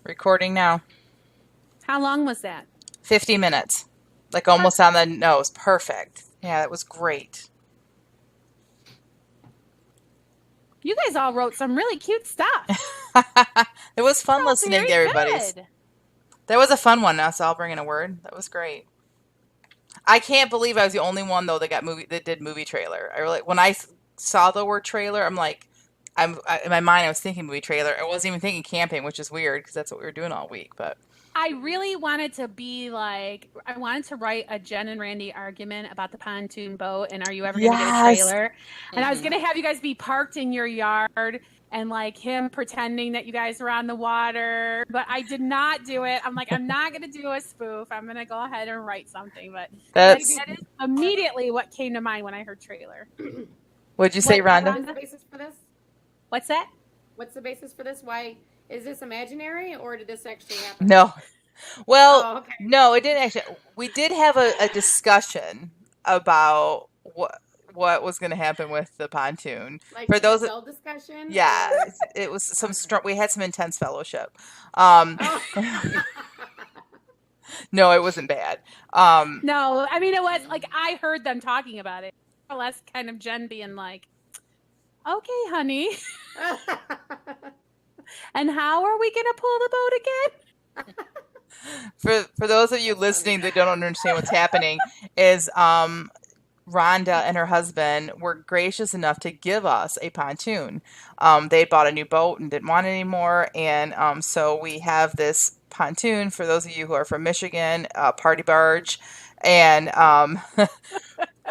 Recording now. How long was that? 50 minutes. Like almost on the nose. Perfect. Yeah, that was great. You guys all wrote some really cute stuff. It was fun Oh, listening to very everybody's. good. That was a fun one. Now, so I'll bring in a word. That was great. I can't believe I was the only one though that did movie trailer. I really when I saw the word trailer, I'm like, in my mind I was thinking movie trailer. I wasn't even thinking camping, which is weird because that's what we were doing all week. But I really wanted to be like, I wanted to write a Jen and Randy argument about the pontoon boat and are you ever going to get a trailer? And I was going to have you guys be parked in your yard and like him pretending that you guys were on the water, but I did not do it. I'm like, I'm not going to do a spoof. I'm going to go ahead and write something, but that is immediately what came to mind when I heard trailer. What'd you say, Rhonda? What's the basis for this? What's that? What's the basis for this? Why is this imaginary or did this actually happen? No. Well, okay. No, it didn't actually. We did have a discussion about what was going to happen with the pontoon. Like for those discussion? Yeah, it was some we had some intense fellowship. No, it wasn't bad. No, I mean it was like I heard them talking about it. More or less kind of Jen being like, "Okay, honey." And how are we going to pull the boat again? For those of you listening that don't understand what's happening, is Rhonda and her husband were gracious enough to give us a pontoon. They bought a new boat and didn't want it anymore, and so we have this pontoon. For those of you who are from Michigan, party barge, and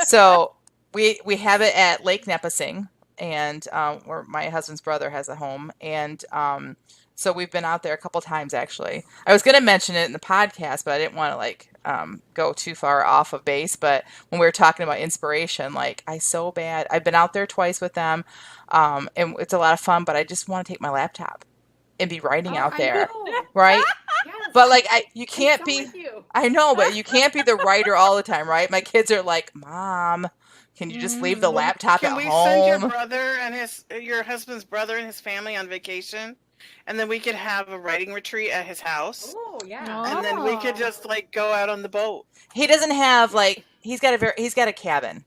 so we have it at Lake Nepessing. And where my husband's brother has a home, and so we've been out there a couple times actually. I was going to mention it in the podcast, but I didn't want to go too far off of base. But when we were talking about inspiration, I've been out there twice with them, and it's a lot of fun. But I just want to take my laptop and be writing out there, right? Yes. But you can't be. I know, but you can't be the writer all the time, right? My kids are like, "Mom, can you just leave the laptop at home?" Can we send your brother and your husband's brother and his family on vacation, and then we could have a writing retreat at his house? Oh yeah. And then we could just go out on the boat. He doesn't have he's got a cabin.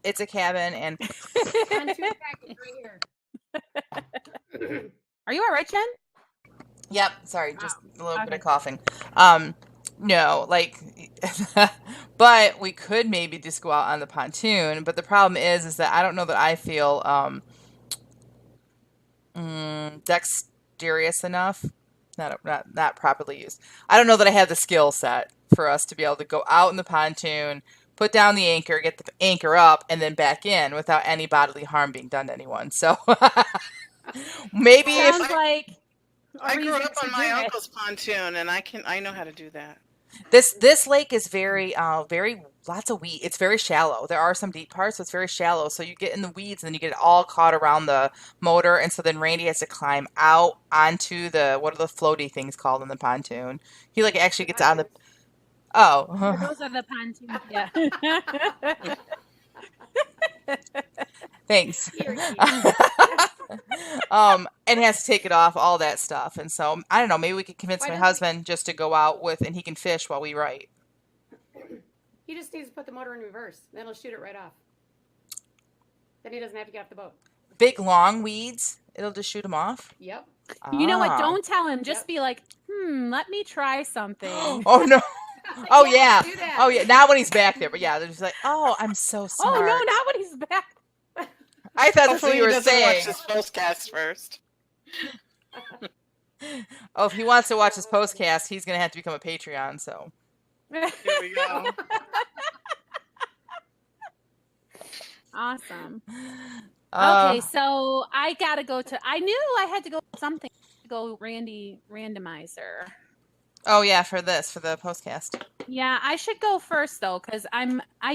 It's a cabin and Are you all right, Jen? Yep, sorry, just a little bit of coughing. No, but we could maybe just go out on the pontoon. But the problem is that I don't know that I feel dexterous enough. Not properly used. I don't know that I have the skill set for us to be able to go out in the pontoon, put down the anchor, get the anchor up, and then back in without any bodily harm being done to anyone. So maybe I grew up on my uncle's pontoon, and I know how to do that. This lake is very lots of weed. It's very shallow. There are some deep parts, so it's very shallow. So you get in the weeds, and then you get it all caught around the motor, and so then Randy has to climb out onto what are the floaty things called in the pontoon? He actually gets on the. Oh, those are the pontoons. Yeah. Thanks. And has to take it off, all that stuff. And so I don't know, maybe we could convince my husband just to go out and he can fish while we write. He just needs to put the motor in reverse. Then he'll shoot it right off. Then he doesn't have to get off the boat. Big long weeds, it'll just shoot him off? Yep. You know what? Don't tell him. Just be like, let me try something. Oh no. Oh yeah. Oh yeah. Not when he's back there, but yeah, they're just like, oh, I'm so smart. Oh no, not when he's back. I thought that's what you were saying. Watch this Postcast first. Oh, if he wants to watch this Postcast, he's gonna have to become a Patreon. So here we go. Awesome. Okay, so I gotta go I knew I had to go something to go Randy randomizer. Oh yeah, for the Postcast. Yeah, I should go first though, because I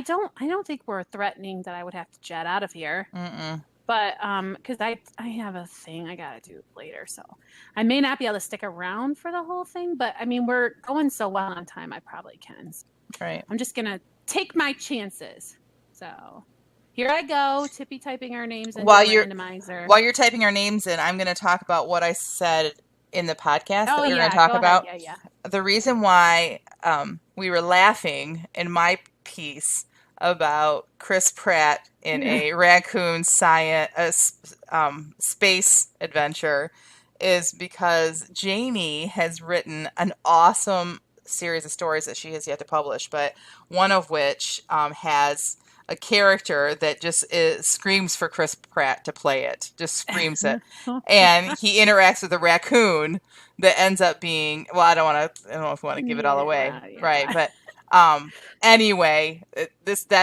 don't think we're threatening that I would have to jet out of here. But because I have a thing I gotta do later, so I may not be able to stick around for the whole thing. But I mean, we're going so well on time, I probably can. Right. I'm just gonna take my chances. So here I go, typing our names in the randomizer. While you're typing our names in, I'm gonna talk about what I said in the podcast Oh that we were yeah, going to talk go about. ahead. Yeah. The reason why we were laughing in my piece about Chris Pratt in a raccoon space adventure is because Jamie has written an awesome series of stories that she has yet to publish, but one of which has a character that just screams for Chris Pratt to play it, just screams it. And he interacts with a raccoon that ends up being, well, I don't know if we want to give it all away. Yeah. Right. But anyway,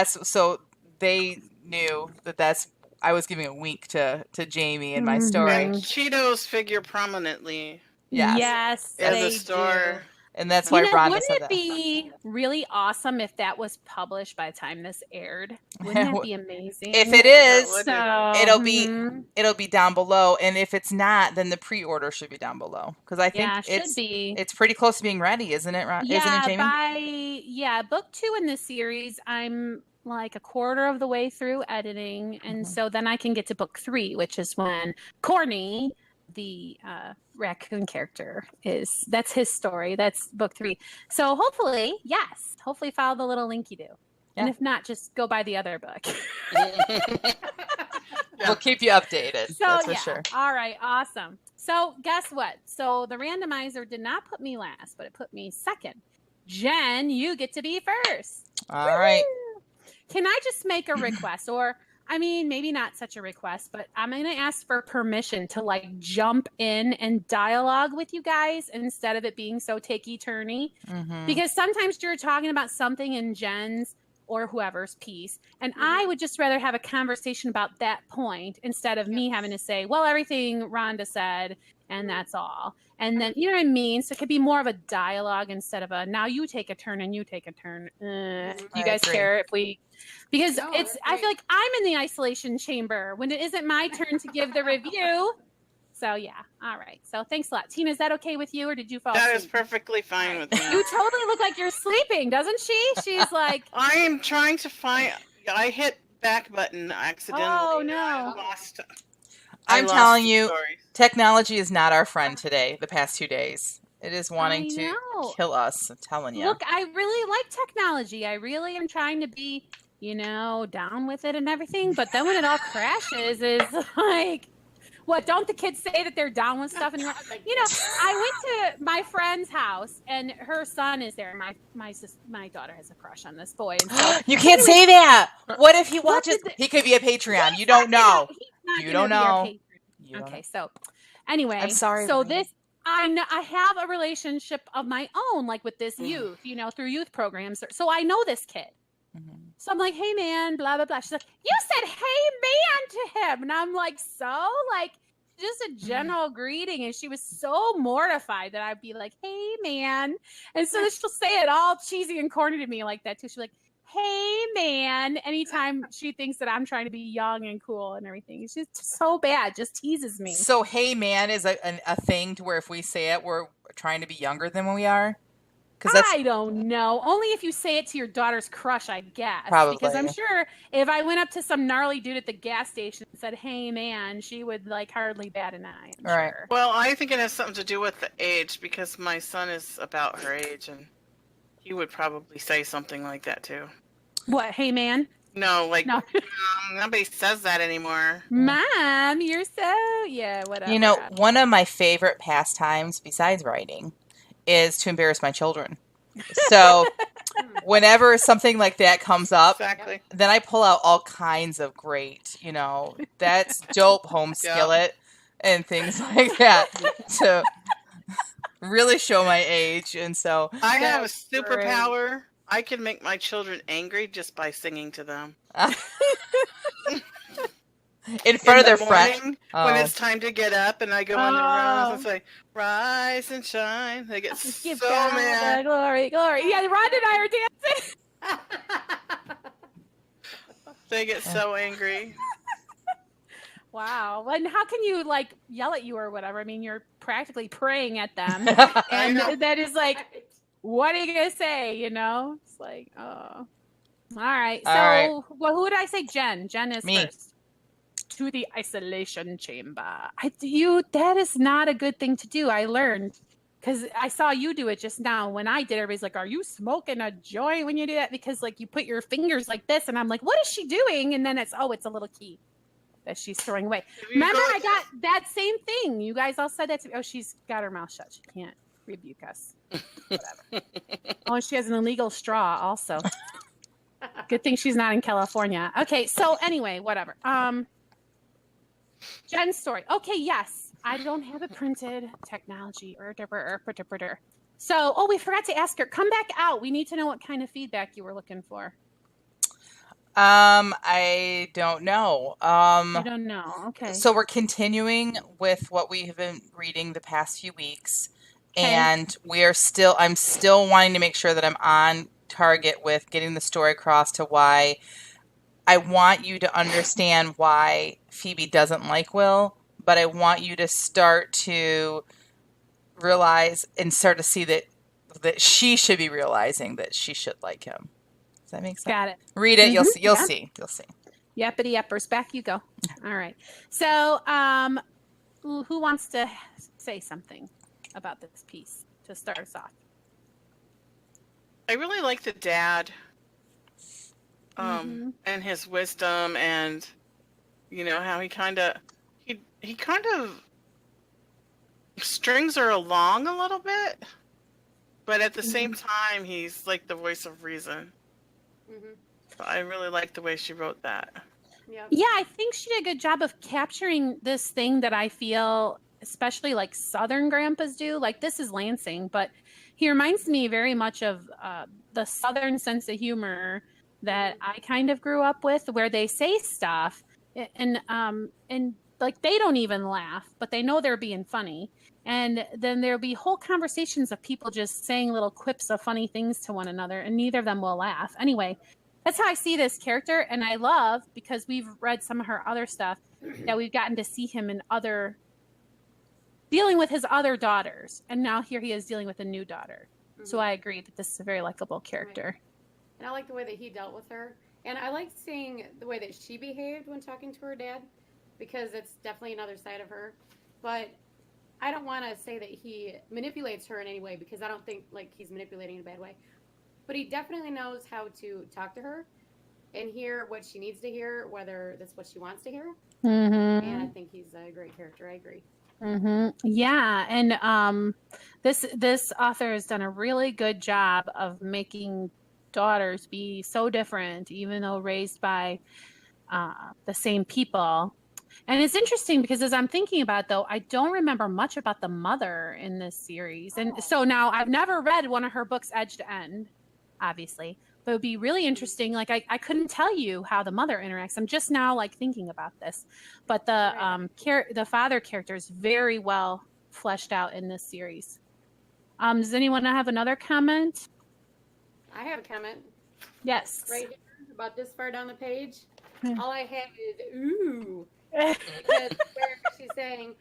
so they knew that's, I was giving a wink to Jamie in my story. And Cheetos figure prominently. Yes. In they the store. do. And that's why Rhonda wouldn't said it that. be really awesome if that was published by the time this aired? Wouldn't that be amazing? If it is, so, it'll be down below, and if it's not, then the pre-order should be down below because I think it's pretty close to being ready, isn't it? Yeah, isn't it, Jamie? book 2 in this series, I'm like a quarter of the way through editing, and so then I can get to book 3, which is when Corny, the raccoon character, that's his story. That's book 3. So hopefully follow the little link you do. Yeah. And if not, just go buy the other book. We'll keep you updated. So that's for sure. All right, awesome. So guess what? So the randomizer did not put me last, but it put me second. Jen, you get to be first. All right. Can I just make a request? Or I mean, maybe not such a request, but I'm going to ask for permission to like jump in and dialogue with you guys instead of it being so takey-turny. Because sometimes you're talking about something in Jen's or whoever's piece, and I would just rather have a conversation about that point instead of me having to say, well, everything Rhonda said, and that's all. And then, you know what I mean? So it could be more of a dialogue instead of a, now you take a turn and you take a turn. Do you guys care if we... Because I feel like I'm in the isolation chamber when it isn't my turn to give the review. So yeah, all right. So thanks a lot. Tina, is that okay with you, or did you fall asleep? That is perfectly fine with me. You totally look like you're sleeping, doesn't she? She's like... I am trying to find... I hit back button accidentally. Oh, no. I'm telling you, technology is not our friend today, the past 2 days. It is wanting to kill us, I'm telling you. Look, I really like technology. I really am trying to be, down with it and everything. But then when it all crashes, is like, what? Don't the kids say that they're down with stuff? And I went to my friend's house, and her son is there. My daughter has a crush on this boy. And so, you can't say that. What if he watches? He could be a Patreon. You don't know. You don't know. Okay, so anyway, I'm sorry. So I have a relationship of my own, like with this youth, through youth programs. So I know this kid. So I'm like, hey, man, blah, blah, blah. She's like, you said, hey, man, to him. And I'm like, so? Like, just a general greeting. And she was so mortified that I'd be like, hey, man. And so she'll say it all cheesy and corny to me like that, too. She's like, hey, man. Anytime she thinks that I'm trying to be young and cool and everything. It's just so bad. Just teases me. So, hey, man is a thing to where if we say it, we're trying to be younger than we are? I don't know. Only if you say it to your daughter's crush, I guess. Probably. Because I'm sure if I went up to some gnarly dude at the gas station and said, hey, man, she would like hardly bat an eye. I'm sure. Well, I think it has something to do with the age because my son is about her age and he would probably say something like that too. What? Hey, man? No, nobody says that anymore. Mom, you're so... Yeah, whatever. One of my favorite pastimes besides writing is to embarrass my children. So whenever something like that comes up, then I pull out all kinds of great, that's dope home skillet and things like that to really show my age. And so I have a superpower. I can make my children angry just by singing to them. In front of their friends. When it's time to get up and I go on the rounds and say, rise and shine. They get so mad. Glory. Yeah, Rhonda and I are dancing. They get so angry. Wow. And how can you yell at you or whatever? I mean, you're practically praying at them. And that is like, what are you going to say? It's like, oh. All right. So, well, who did I say? Jen. Jen is first. to the isolation chamber. That is not a good thing to do. I learned because I saw you do it just now. When I did, everybody's like, are you smoking a joint when you do that? Because like you put your fingers like this and I'm like, what is she doing? And then it's a little key that she's throwing away. Remember, I got that same thing. You guys all said that to me. Oh, she's got her mouth shut. She can't rebuke us. Whatever. Oh, she has an illegal straw also. Good thing she's not in California. Okay, so anyway, whatever. Jen's story. Okay, yes. I don't have a printed technology. So, we forgot to ask her. Come back out. We need to know what kind of feedback you were looking for. I don't know. You don't know. Okay. So we're continuing with what we have been reading the past few weeks. Okay. And I'm still wanting to make sure that I'm on target with getting the story across to why I want you to understand why Phoebe doesn't like Will, but I want you to start to realize and start to see that she should be realizing that she should like him. Does that make sense? Got it. Read it. You'll see. You'll see. Yappity yappers. Back you go. All right. So, who wants to say something about this piece to start us off? I really like the dad, and his wisdom, and how he kind of strings her along a little bit, but at the same time, he's like the voice of reason. So I really like the way she wrote that. Yeah, I think she did a good job of capturing this thing that I feel, especially like Southern grandpas do. Like this is Lansing, but he reminds me very much of the Southern sense of humor that I kind of grew up with, where they say stuff and like they don't even laugh, but they know they're being funny. And then there'll be whole conversations of people just saying little quips of funny things to one another, and neither of them will laugh. Anyway, that's how I see this character, and I love, because we've read some of her other stuff, that we've gotten to see him in dealing with his other daughters, and now here he is dealing with a new daughter. So I agree that this is a very likable character. Right. And I like the way that he dealt with her, and I like seeing the way that she behaved when talking to her dad, because it's definitely another side of her. But I don't want to say that he manipulates her in any way, because I don't think like he's manipulating in a bad way. But he definitely knows how to talk to her and hear what she needs to hear, whether that's what she wants to hear. And I think he's a great character. I agree. Yeah, and this author has done a really good job of making daughters be so different, even though raised by the same people. And it's interesting because as I'm thinking about it, though, I don't remember much about the mother in this series. And so now I've never read one of her books edge to end, obviously. But it would be really interesting. Like I couldn't tell you how the mother interacts. I'm just now like thinking about this. But the father character is very well fleshed out in this series. Does anyone have another comment? I have a comment. Yes. Right here, about this far down the page. All I have is ooh. Because where she's saying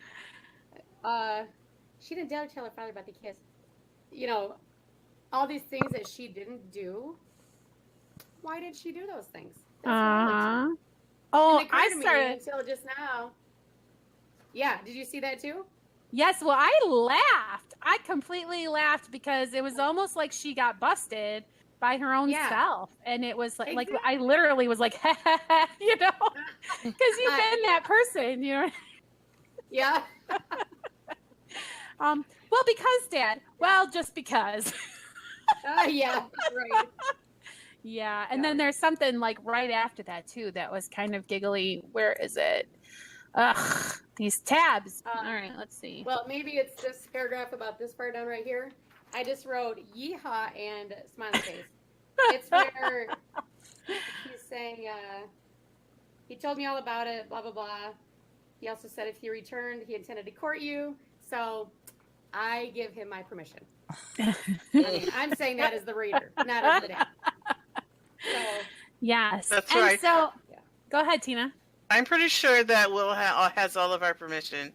she didn't dare tell her father about the kiss. All these things that she didn't do. Why did she do those things? Oh, I started until just now. Yeah, did you see that too? Yes, well, I laughed. I completely laughed because it was almost like she got busted by her own self. And it was like I literally was like, because you've been that person, Yeah. Well, because, Dad. Well, just because. Yeah, right. Yeah, and then there's something like right after that, too, that was kind of giggly. Where is it? Ugh, these tabs. All right, let's see. Well, maybe it's this paragraph about this part down right here. I just wrote yeehaw and smiley face. It's where he's saying, he told me all about it, blah, blah, blah. He also said if he returned, he intended to court you. So I give him my permission. I'm saying that as the reader, not as the dad. So, yes. That's right. So, go ahead, Tina. I'm pretty sure that Will has all of our permission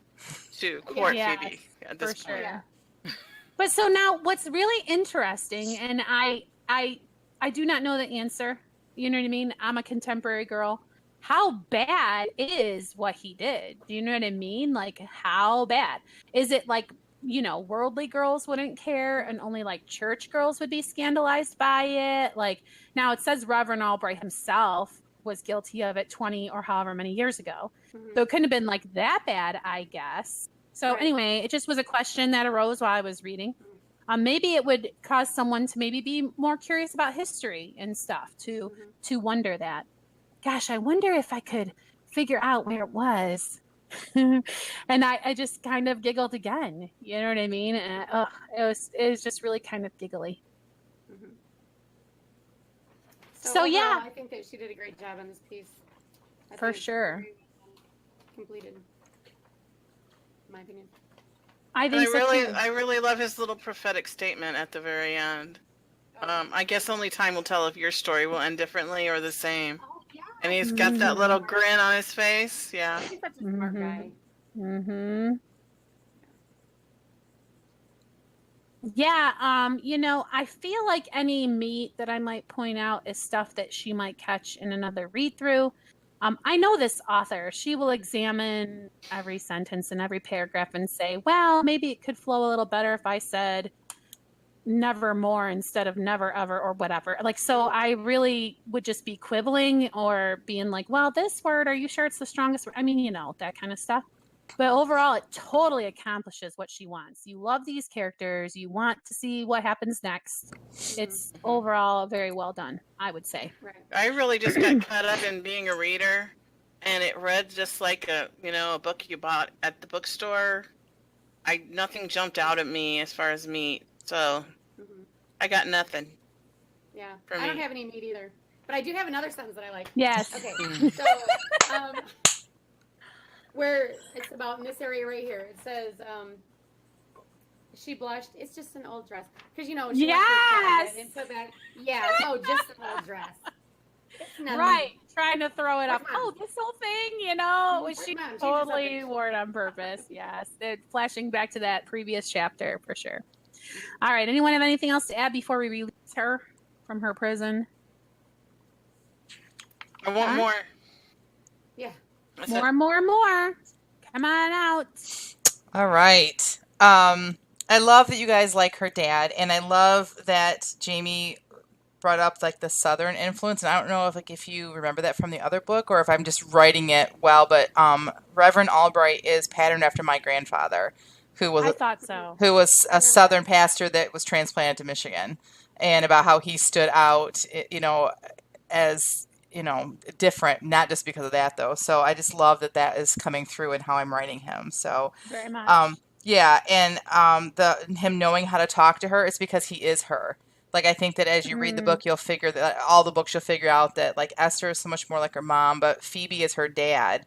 to court Phoebe at this point. Sure. But so now what's really interesting, and I do not know the answer. You know what I mean? I'm a contemporary girl. how bad is what he did? Do you know what I mean? Like, how bad? Is it like, worldly girls wouldn't care and only like church girls would be scandalized by it? Like, now it says Reverend Albright himself was guilty of it 20 or however many years ago. So it couldn't have been like that bad, I guess. So anyway, it just was a question that arose while I was reading. Maybe it would cause someone to maybe be more curious about history and stuff to wonder that. Gosh, I wonder if I could figure out where it was. And I just kind of giggled again. You know what I mean? And, it was just really kind of giggly. So yeah, I think that she did a great job on this piece. For sure. Completed, in my opinion. I think so too. I really love his little prophetic statement at the very end. I guess only time will tell if your story will end differently or the same. Oh, yeah. And he's got that little grin on his face. Yeah. He's such a smart guy. Yeah, I feel like any meat that I might point out is stuff that she might catch in another read through. I know this author. She will examine every sentence and every paragraph and say, well, maybe it could flow a little better if I said nevermore instead of never ever or whatever. Like, so I really would just be quibbling or being like, well, this word, are you sure it's the strongest word? I mean, that kind of stuff. But overall, it totally accomplishes what she wants. You love these characters. You want to see what happens next. It's overall very well done, I would say. Right. I really just got caught up in being a reader, and it read just like a book you bought at the bookstore. Nothing jumped out at me as far as meat, so I got nothing. Yeah, I don't have any meat either, but I do have another sentence that I like. Yes. Okay, so where it's about in this area right here, it says, she blushed. It's just an old dress. Because, she yes! and put back, just an old dress. Right. Trying to throw it off. Oh, this whole thing, she totally wore it on purpose. Yes. Flashing back to that previous chapter, for sure. All right. Anyone have anything else to add before we release her from her prison? I want more. Yeah. More. Come on out. All right. I love that you guys like her dad, and I love that Jamie brought up like the Southern influence. And I don't know if you remember that from the other book or if I'm just writing it well, but Reverend Albright is patterned after my grandfather, who was a Southern pastor that was transplanted to Michigan, and about how he stood out, as different, not just because of that though. So I just love that is coming through in how I'm writing him. So very much. Yeah, and him knowing how to talk to her is because he is her. Like, I think that as you read the book, you'll figure that all the books you'll figure out that like Esther is so much more like her mom, but Phoebe is her dad.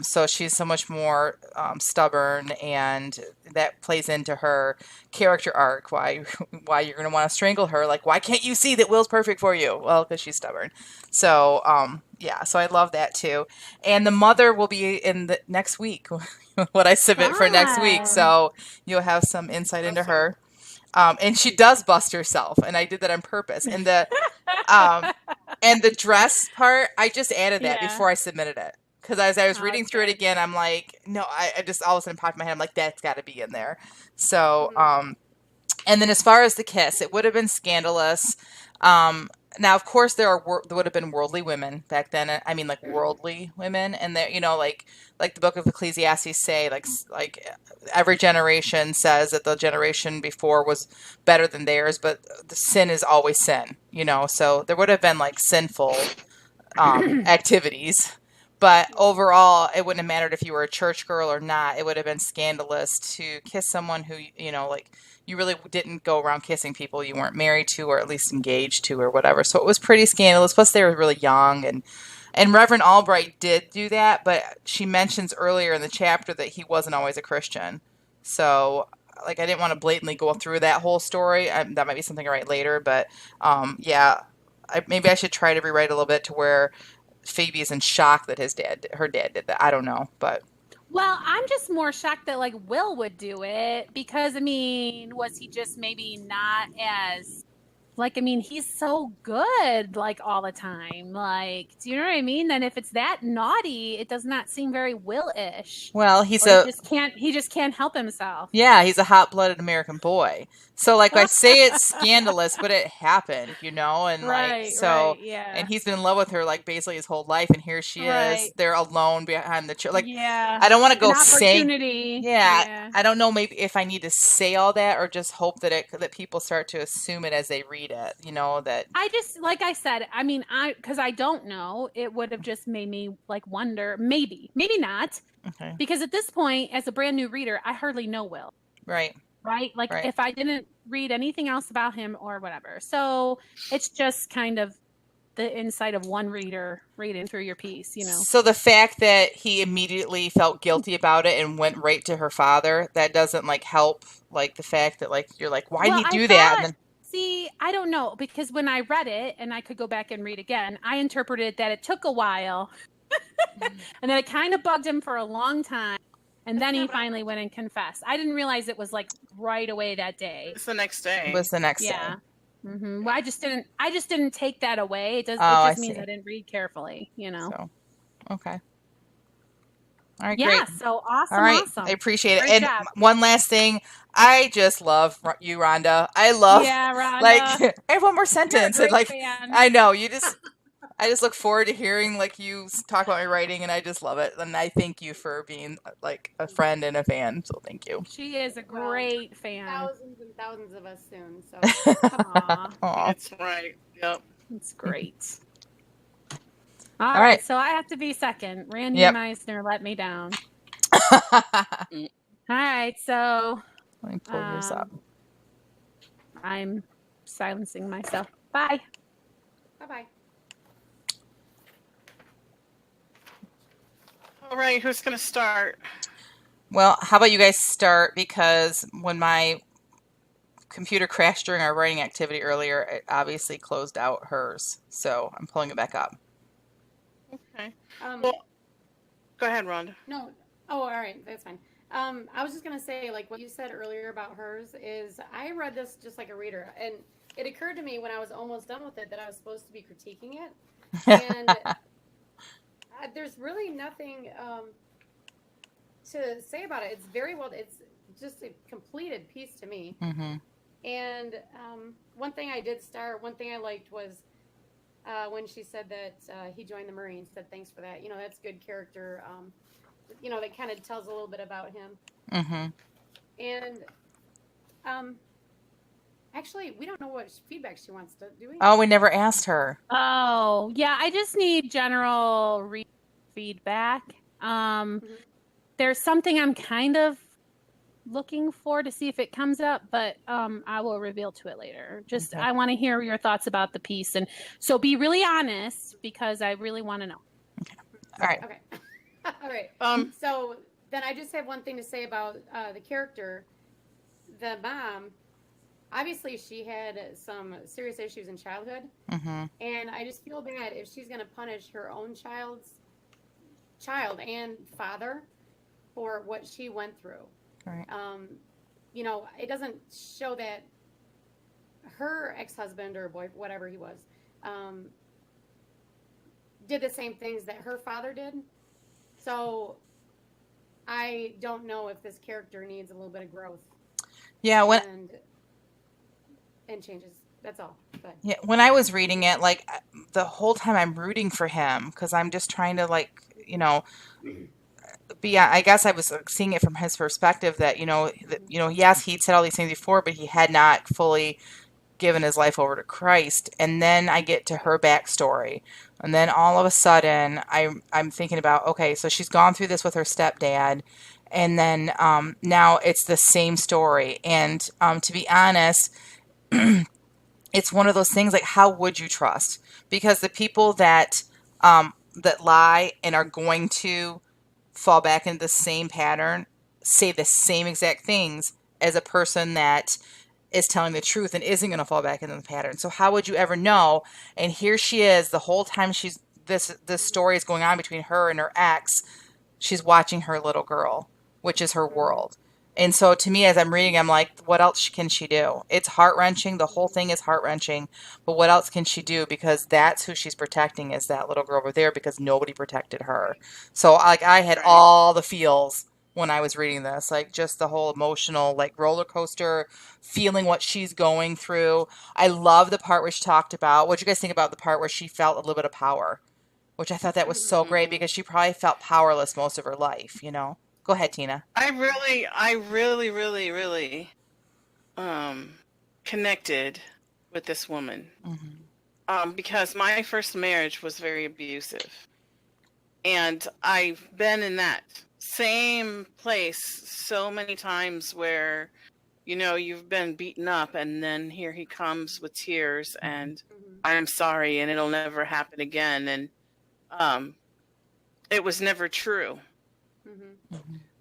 So she's so much more stubborn, and that plays into her character arc. Why you're going to want to strangle her? Like, why can't you see that Will's perfect for you? Well, because she's stubborn. So so I love that too. And the mother will be in the next week. What I submit for next week, so you'll have some insight into her. And she does bust herself, and I did that on purpose. And the dress part, I just added that before I submitted it. Because as I was reading through it again, I'm like, no, I just all of a sudden popped in my head. I'm like, that's got to be in there. So, and then as far as the kiss, it would have been scandalous. Now, of course, there would have been worldly women back then. I mean, like worldly women, and there, like the Book of Ecclesiastes say, like every generation says that the generation before was better than theirs, but the sin is always sin. So there would have been like sinful activities. But overall, it wouldn't have mattered if you were a church girl or not. It would have been scandalous to kiss someone who, you really didn't go around kissing people you weren't married to or at least engaged to or whatever. So it was pretty scandalous. Plus, they were really young. And Reverend Albright did do that, but she mentions earlier in the chapter that he wasn't always a Christian. So, like, I didn't want to blatantly go through that whole story. That might be something I write later. But, maybe I should try to rewrite a little bit to where Phoebe is in shock that her dad did that. I don't know, but. Well, I'm just more shocked that like Will would do it because was he just maybe not as Like, I mean, he's so good, like, all the time. Like, do you know what I mean? Then if it's that naughty, it does not seem very Will-ish. Well, he just can't help himself. Yeah, he's a hot-blooded American boy. So, like, I say it's scandalous, but it happened, and and he's been in love with her, like, basically his whole life, and here she is. They're alone behind the like, I don't want to go say, I don't know, maybe if I need to say all that or just hope that people start to assume it as they read it, that. I just, like I said, I mean, because I don't know, it would have just made me, like, wonder, maybe not. Okay. Because at this point, as a brand new reader, I hardly know Will. Right. Like, if I didn't read anything else about him or whatever. So it's just kind of the insight of one reader reading through your piece, So the fact that he immediately felt guilty about it and went right to her father, that doesn't, like, help, like, the fact that, like, you're like, why did he do that? And then... See, I don't know, because when I read it, and I could go back and read again, I interpreted that it took a while, and that it kind of bugged him for a long time. And then he finally went and confessed. I didn't realize it was, like, right away that day. It's the next day. It was the next day. Mm-hmm. Well, I just didn't take that away. It just means I didn't read carefully, So, okay. All right, great. Yeah, so awesome, All right, awesome. I appreciate it. Great And job. one last thing, I just love you, Rhonda. I love, Rhonda. like, I have one more sentence. You're a great Like, fan. I know, I just look forward to hearing, like, you talk about my writing, and I just love it. And I thank you for being, like, a friend and a fan. So thank you. She is a great fan. Thousands and thousands of us soon. So Aw. That's right. Yep. It's great. All right. So I have to be second. Randy Meisner let me down. All right. So let me pull yours up. I'm silencing myself. Bye. Bye-bye. All right, who's going to start? Well, how about you guys start, because when my computer crashed during our writing activity earlier, it obviously closed out hers. So I'm pulling it back up. Okay. Well, go ahead, Rhonda. No. Oh, all right. That's fine. I was just going to say, like, what you said earlier about hers is I read this just like a reader. And it occurred to me when I was almost done with it that I was supposed to be critiquing it. And there's really nothing to say about it. It's very well. It's just a completed piece to me. Mm-hmm. And one thing I liked was when she said that he joined the Marines. Said thanks for that. That's good character. That kind of tells a little bit about him. Mm-hmm. And actually, we don't know what feedback she wants to do. Oh, we never asked her. Oh, yeah. I just need general feedback. There's something I'm kind of looking for to see if it comes up, but I will reveal to it later. Just I want to hear your thoughts about the piece, and so be really honest, because I really want to know. Okay. All right. Okay. All right. So then I just have one thing to say about the character, the mom. Obviously, she had some serious issues in childhood, and I just feel bad if she's going to punish her own child and father for what she went through. Right. It doesn't show that her ex-husband or boy, whatever he was, did the same things that her father did. So I don't know if this character needs a little bit of growth. Yeah. And changes. That's all. But. Yeah. When I was reading it, like, the whole time I'm rooting for him, because I'm just trying to, like, I guess I was seeing it from his perspective that, yes, he'd said all these things before, but he had not fully given his life over to Christ. And then I get to her backstory. And then all of a sudden I'm thinking about, okay, so she's gone through this with her stepdad. And then now it's the same story. And to be honest, it's one of those things, like, how would you trust? Because the people that lie and are going to fall back into the same pattern say the same exact things as a person that is telling the truth and isn't going to fall back into the pattern. So how would you ever know? And here she is the whole time this story is going on between her and her ex. She's watching her little girl, which is her world. And so to me, as I'm reading, I'm like, what else can she do? It's heart-wrenching. The whole thing is heart-wrenching. But what else can she do? Because that's who she's protecting, is that little girl over there, because nobody protected her. So like I had Right. all the feels when I was reading this, like just the whole emotional like roller coaster, feeling what she's going through. I love the part where she talked about, what you guys think about the part where she felt a little bit of power, which I thought that was so great, because she probably felt powerless most of her life, you know? Go ahead, Tina. I really connected with this woman. Because my first marriage was very abusive. And I've been in that same place so many times where, you know, you've been beaten up, and then here he comes with tears and I'm sorry and it'll never happen again. And it was never true.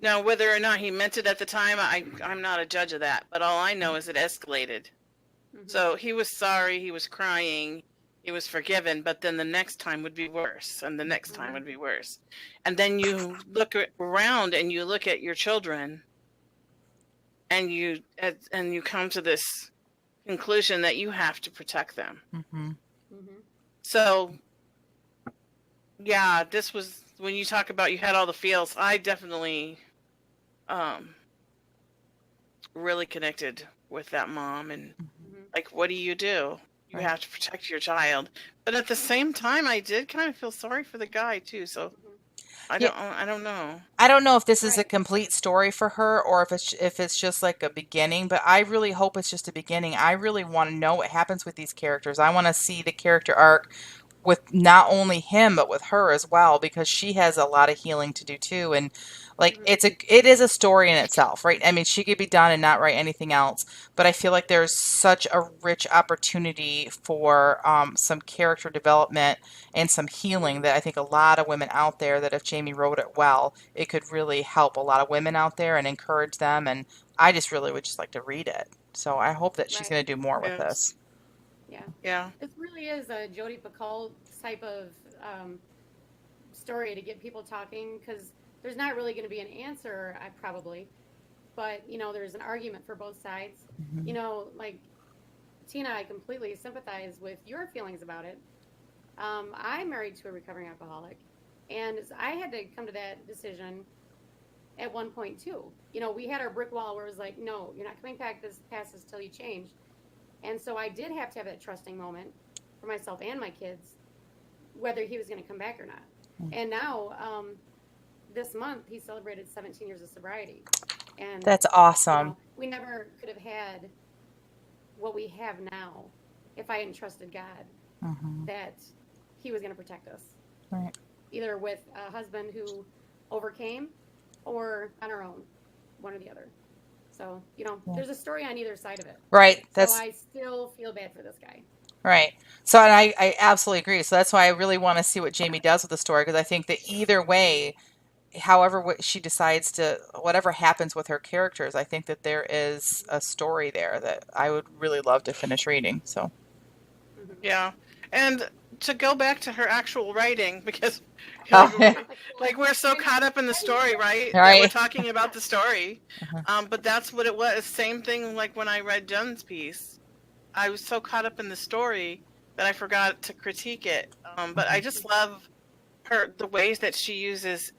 Now, whether or not he meant it at the time, I'm not a judge of that. But all I know is it escalated. So he was sorry, he was crying, he was forgiven, but then the next time would be worse, and the next time would be worse. And then you look around and you look at your children, and you come to this conclusion that you have to protect them. So, yeah, this was, when you talk about you had all the feels, I definitely really connected with that mom. And like, what do? You have to protect your child. But at the same time, I did kind of feel sorry for the guy too. So I don't know. I don't know if this is a complete story for her, or if it's just like a beginning, but I really hope it's just a beginning. I really want to know what happens with these characters. I want to see the character arc with not only him but with her as well, because she has a lot of healing to do too. And like it is a story in itself, right? I mean, she could be done and not write anything else, but I feel like there's such a rich opportunity for some character development and some healing that I think a lot of women out there, that if Jamie wrote it well, it could really help a lot of women out there and encourage them. And I just really would just like to read it. So I hope that she's going to do more with this. Yeah. It really is a Jodi Picoult type of story to get people talking, because there's not really going to be an answer, but, you know, there's an argument for both sides. You know, like, Tina, I completely sympathize with your feelings about it. I'm married to a recovering alcoholic, and I had to come to that decision at one point too. You know, we had our brick wall where it was like, no, you're not coming back past this till you change. And so I did have to have that trusting moment for myself and my kids, whether he was going to come back or not. And now, this month, he celebrated 17 years of sobriety. And that's awesome. You know, we never could have had what we have now if I hadn't trusted God that he was going to protect us. Right. Either with a husband who overcame or on our own, one or the other. So, you know, there's a story on either side of it. Right. So I still feel bad for this guy. Right. So, and I absolutely agree. So that's why I really want to see what Jamie does with the story, because I think that either way, however she decides to, whatever happens with her characters, I think that there is a story there that I would really love to finish reading. So. Yeah. And to go back to her actual writing, because like we're so caught up in the story, right? That we're talking about the story. But that's what it was. Same thing like when I read Jen's piece. I was so caught up in the story that I forgot to critique it. But I just love the ways that she uses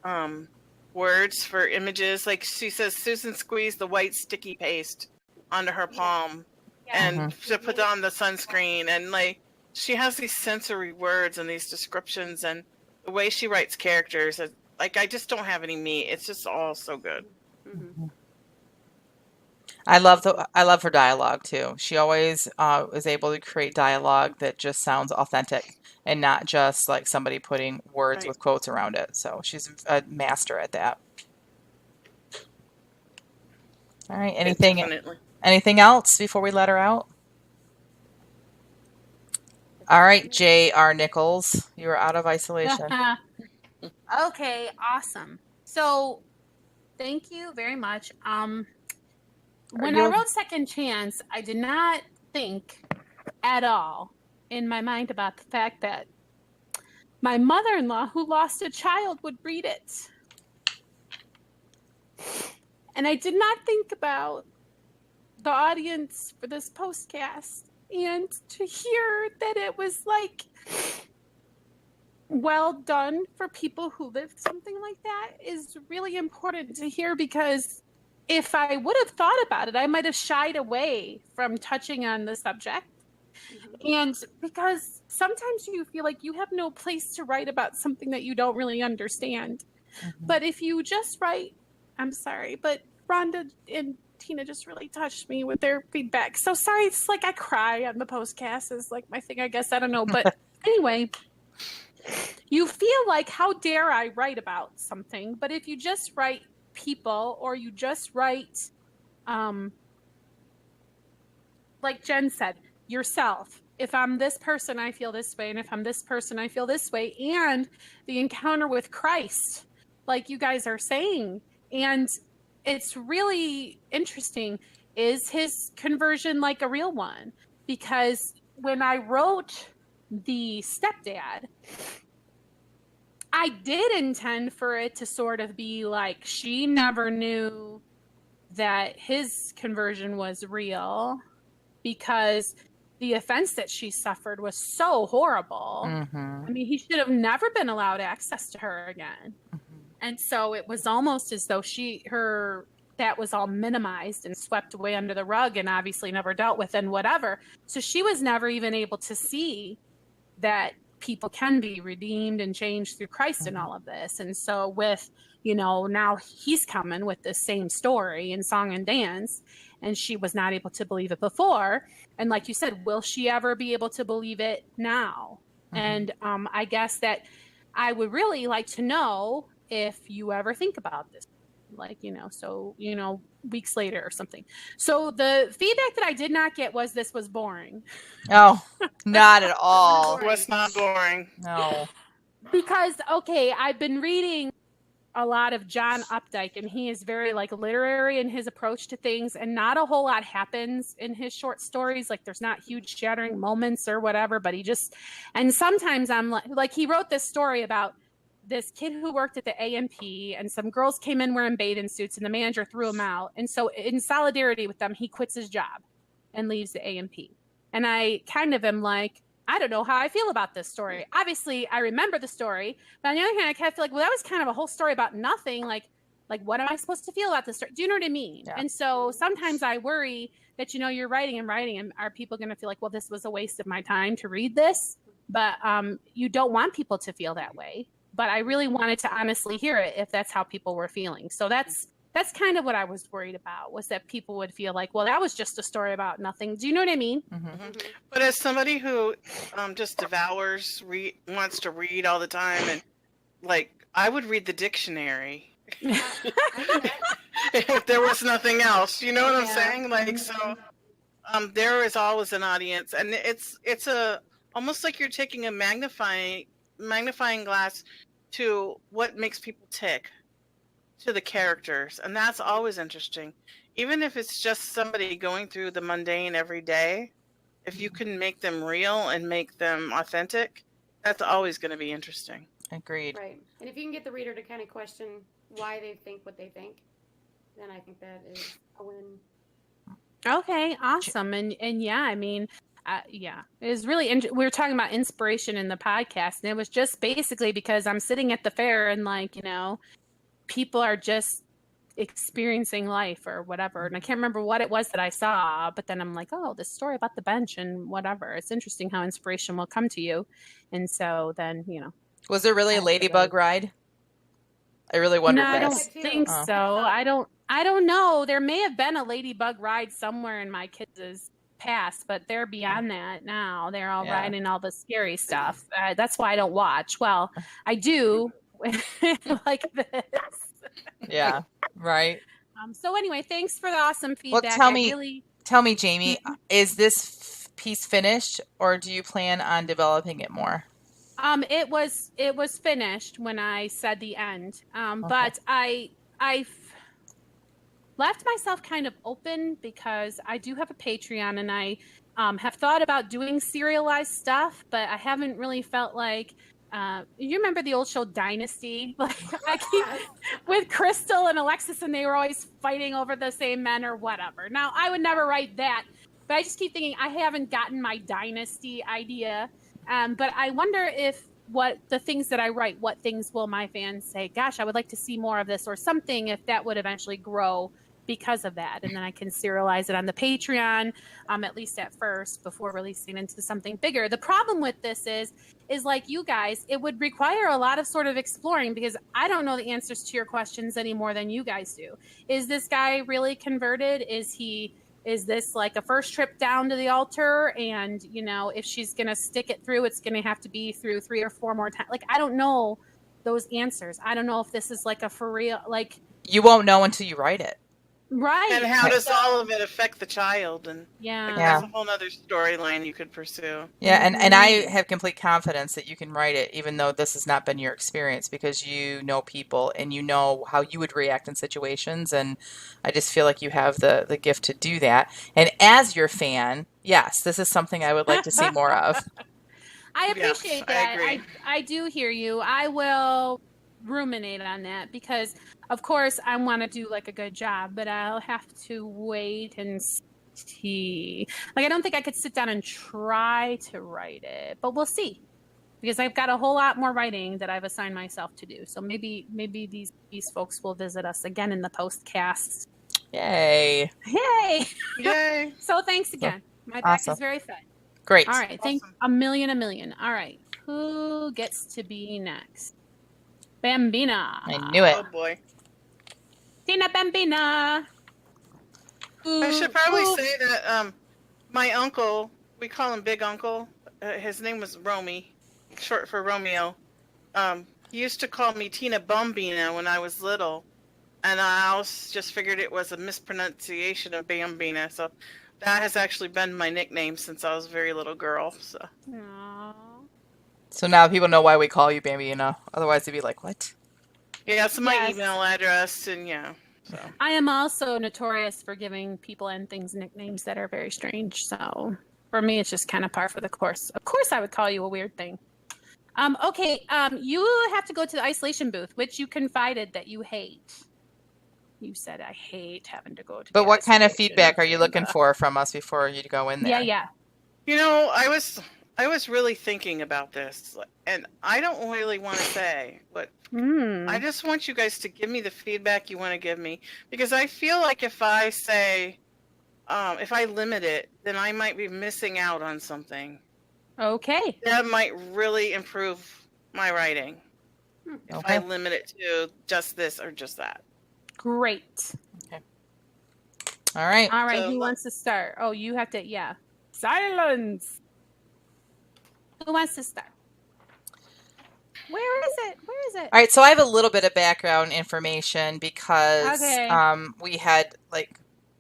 words for images. Like she says, Susan squeezed the white sticky paste onto her palm and to put on the sunscreen, and like she has these sensory words and these descriptions, and the way she writes characters, like I just don't have any meat. It's just all so good. I love her dialogue too. She always is able to create dialogue that just sounds authentic and not just like somebody putting words with quotes around it. So she's a master at that. All right. Anything else before we let her out? All right, J.R. Nichols, you are out of isolation. Okay, awesome. So, thank you very much. When I wrote Second Chance, I did not think at all in my mind about the fact that my mother-in-law, who lost a child, would read it. And I did not think about the audience for this postcast, and to hear that it was like well done for people who lived something like that is really important to hear, because if I would have thought about it, I might have shied away from touching on the subject. And because sometimes you feel like you have no place to write about something that you don't really understand. But if you just write, I'm sorry, but Rhonda and Tina just really touched me with their feedback. So sorry, it's like I cry on the postcast is like my thing, I guess. I don't know. But anyway, you feel like, how dare I write about something? But if you just write people, or you just write, like Jen said, yourself. If I'm this person, I feel this way. And if I'm this person, I feel this way. And the encounter with Christ, like you guys are saying. And it's really interesting. Is his conversion like a real one? Because when I wrote the stepdad, I did intend for it to sort of be like she never knew that his conversion was real, because the offense that she suffered was so horrible. I mean, he should have never been allowed access to her again. And so it was almost as though that was all minimized and swept away under the rug and obviously never dealt with and whatever. So she was never even able to see that people can be redeemed and changed through Christ in all of this. And so with, now he's coming with this same story in song and dance, and she was not able to believe it before. And like you said, will she ever be able to believe it now? And I guess that I would really like to know if you ever think about this, like, weeks later or something. So the feedback that I did not get was this was boring. Oh, not at all. It was not boring. No. Because, okay, I've been reading a lot of John Updike, and he is very literary in his approach to things, and not a whole lot happens in his short stories. Like, there's not huge shattering moments or whatever, but and sometimes I'm like he wrote this story about this kid who worked at the A&P, and some girls came in wearing bathing suits, and the manager threw him out. And so in solidarity with them, he quits his job and leaves the A&P. And I kind of am like, I don't know how I feel about this story. Obviously, I remember the story, but on the other hand, I kind of feel like, well, that was kind of a whole story about nothing. Like what am I supposed to feel about this story? Do you know what I mean? Yeah. And so sometimes I worry that, you're writing, and are people going to feel like, well, this was a waste of my time to read this? But you don't want people to feel that way. But I really wanted to honestly hear it if that's how people were feeling. So that's kind of what I was worried about, was that people would feel like, well, that was just a story about nothing. Do you know what I mean? But as somebody who just devours, wants to read all the time, and I would read the dictionary if there was nothing else. You know what I'm saying? So there is always an audience, and it's almost like you're taking a magnifying glass to what makes people tick, to the characters, and that's always interesting. Even if it's just somebody going through the mundane every day, if you can make them real and make them authentic, that's always going to be interesting. Agreed. Right. And if you can get the reader to kind of question why they think what they think, then I think that is a win. Okay, awesome. And yeah, I mean, it was really we were talking about inspiration in the podcast, and it was just basically because I'm sitting at the fair and people are just experiencing life or whatever, and I can't remember what it was that I saw, but then I'm like, oh, this story about the bench and whatever. It's interesting how inspiration will come to you. And so then was there really a ladybug ride? I really wonder. No, I don't think so. I don't know. There may have been a ladybug ride somewhere in my kids' past, but they're beyond that now. They're all riding all the scary stuff. That's why I don't watch. Well, I do like this. Yeah, right. So anyway, thanks for the awesome feedback. Well, tell me, Jamie, is this piece finished, or do you plan on developing it more? It was finished when I said the end. But I've left myself kind of open because I do have a Patreon, and I have thought about doing serialized stuff, but I haven't really felt like You remember the old show Dynasty? Like I keep with Crystal and Alexis, and they were always fighting over the same men or whatever. Now I would never write that, but I just keep thinking I haven't gotten my Dynasty idea. But I wonder if what the things that I write, what things will my fans say? Gosh, I would like to see more of this or something. If that would eventually grow because of that, and then I can serialize it on the Patreon, at least at first, before releasing into something bigger. The problem with this is like you guys, it would require a lot of sort of exploring, because I don't know the answers to your questions any more than you guys do. Is this guy really converted? Is this like a first trip down to the altar? And, you know, if she's going to stick it through, it's going to have to be through 3 or 4 more times. Like, I don't know those answers. I don't know if this is like a for real, like. You won't know until you write it. Right. And how does all of it affect the child? And yeah, that's a whole other storyline you could pursue. Yeah, and I have complete confidence that you can write it, even though this has not been your experience, because you know people and you know how you would react in situations. And I just feel like you have the gift to do that. And as your fan, yes, this is something I would like to see more of. I appreciate that. I agree. I do hear you. I will ruminate on that, because of course I want to do like a good job, but I'll have to wait and see. Like, I don't think I could sit down and try to write it, but we'll see, because I've got a whole lot more writing that I've assigned myself to do. So maybe these folks will visit us again in the Postcast. Yay. Yay. So thanks again. My back is very fed. Great. All right. Thank a million. All right. Who gets to be next? Bambina. I knew it. Oh boy. Tina Bambina. I should probably say that my uncle, we call him Big Uncle. His name was Romy, short for Romeo. He used to call me Tina Bambina when I was little, and I always just figured it was a mispronunciation of Bambina. So that has actually been my nickname since I was a very little girl. So. Aww. So now people know why we call you Bambina. Otherwise, they'd be like, what? Yeah, so my email address, and yeah. So. I am also notorious for giving people and things nicknames that are very strange. So for me, it's just kind of par for the course. Of course, I would call you a weird thing. Okay, you have to go to the isolation booth, which you confided that you hate. You said, I hate having to go to. But what kind of feedback are you looking for from us before you go in there? Yeah. You know, I was really thinking about this, and I don't really want to say, but I just want you guys to give me the feedback you want to give me, because I feel like if I say, if I limit it, then I might be missing out on something. Okay. That might really improve my writing. If I limit it to just this or just that. Great. Okay. All right. So, who wants to start? Oh, you have to, yeah. Silence. Who wants to start? Where is it? All right, so I have a little bit of background information because we had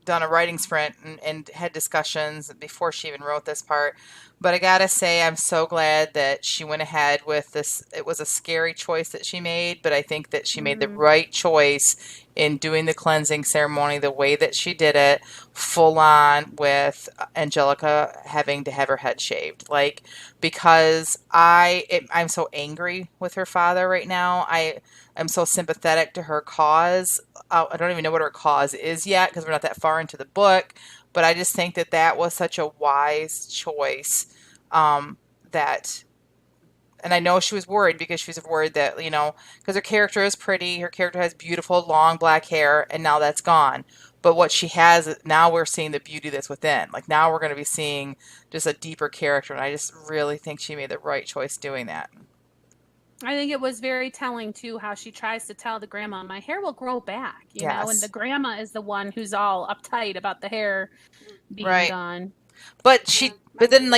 done a writing sprint and had discussions before she even wrote this part. But I gotta say, I'm so glad that she went ahead with this. It was a scary choice that she made, but I think that she made the right choice in doing the cleansing ceremony the way that she did it, full on, with Angelica having to have her head shaved. Because I'm so angry with her father right now. I'm so sympathetic to her cause. I don't even know what her cause is yet, because we're not that far into the book. But I just think that was such a wise choice. And I know she was worried, because she was worried that, because her character is pretty, her character has beautiful long black hair, and now that's gone. But what she has, now we're seeing the beauty that's within. Now we're going to be seeing just a deeper character, and I just really think she made the right choice doing that. I think it was very telling, too, how she tries to tell the grandma, my hair will grow back, you know, and the grandma is the one who's all uptight about the hair being gone. But then,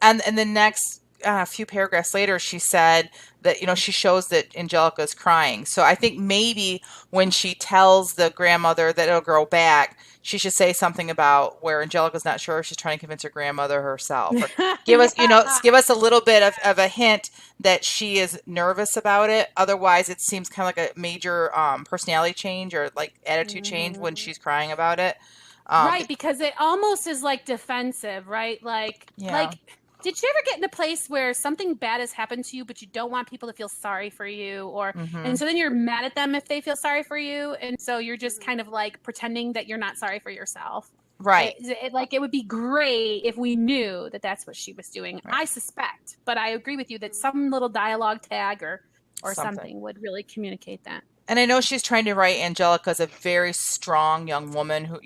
and the next few paragraphs later, she said that, she shows that Angelica is crying. So I think maybe when she tells the grandmother that it'll grow back, she should say something about where Angelica's not sure if she's trying to convince her grandmother herself. Or give us a little bit of a hint that she is nervous about it. Otherwise, it seems kind of like a major personality change or attitude change when she's crying about it. Right, because it almost is defensive, right? did you ever get in a place where something bad has happened to you, but you don't want people to feel sorry for you, and so then you're mad at them if they feel sorry for you, and so you're just kind of like pretending that you're not sorry for yourself. Right. It would be great if we knew that that's what she was doing. Right. I suspect, but I agree with you that some little dialogue tag or something would really communicate that. And I know she's trying to write Angelica as a very strong young woman who,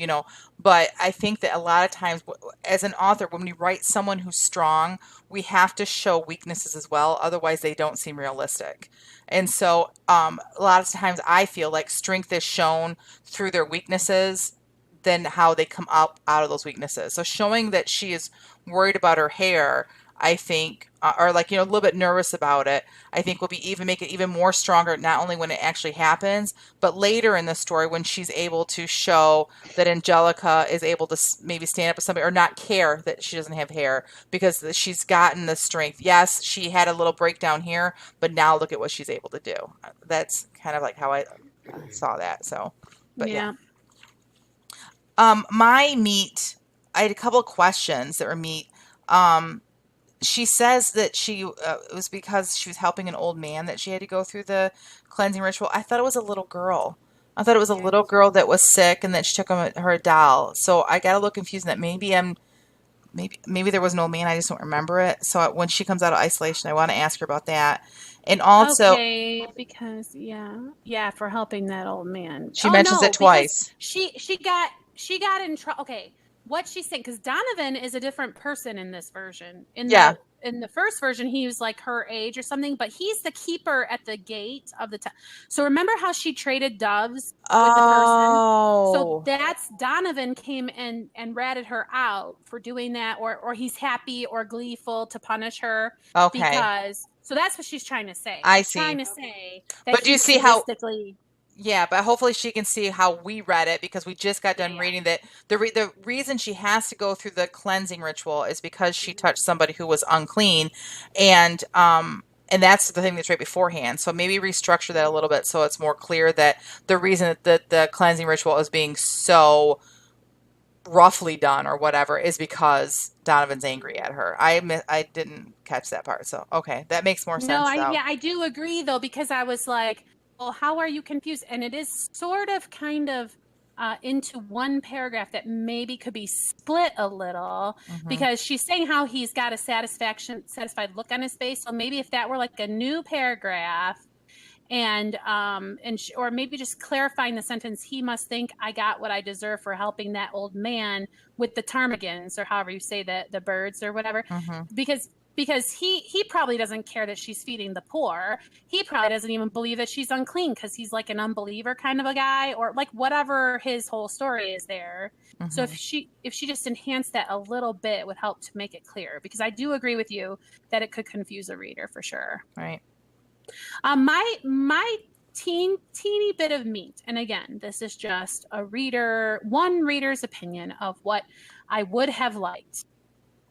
but I think that a lot of times as an author, when we write someone who's strong, we have to show weaknesses as well. Otherwise they don't seem realistic. And so a lot of times I feel like strength is shown through their weaknesses than how they come up out of those weaknesses. So showing that she is worried about her hair, I think, or like, a little bit nervous about it, I think will make it even more stronger, not only when it actually happens, but later in the story when she's able to show that Angelica is able to maybe stand up to somebody or not care that she doesn't have hair because she's gotten the strength. Yes, she had a little breakdown here, but now look at what she's able to do. That's kind of like how I saw that. So, but yeah. My meat, I had a couple of questions that were meat. She says that it was because she was helping an old man that she had to go through the cleansing ritual. I thought it was a little girl. I thought it was a little girl that was sick and that she took her doll. So I got a little confused in that maybe there was an old man. I just don't remember it. So when she comes out of isolation, I want to ask her about that. And also, because for helping that old man. She mentions it twice. She got in trouble. Okay. What she's saying, because Donovan is a different person in this version. In the first version, he was like her age or something, but he's the keeper at the gate of the town. So remember how she traded doves with the person? So that's Donovan came and ratted her out for doing that, or he's happy or gleeful to punish her. Okay. So that's what she's trying to say. I see. Trying to say that, but do you see how? Yeah, but hopefully she can see how we read it because we just got done reading that the reason she has to go through the cleansing ritual is because she touched somebody who was unclean, and that's the thing that's right beforehand. So maybe restructure that a little bit so it's more clear that the reason that the cleansing ritual is being so roughly done or whatever is because Donovan's angry at her. I didn't catch that part, so okay, that makes more sense. No, I do agree though, because I was like, well, how are you confused? And it is sort of kind of into one paragraph that maybe could be split a little, because she's saying how he's got a satisfied look on his face. So maybe if that were like a new paragraph, or maybe just clarifying the sentence, he must think I got what I deserve for helping that old man with the ptarmigans, or however you say the birds or whatever, because he probably doesn't care that she's feeding the poor. He probably doesn't even believe that she's unclean because he's like an unbeliever kind of a guy, or like whatever his whole story is there. So if she just enhanced that a little bit, it would help to make it clear, because I do agree with you that it could confuse a reader for sure. Right. My teeny bit of meat, and again, this is just one reader's opinion of what I would have liked.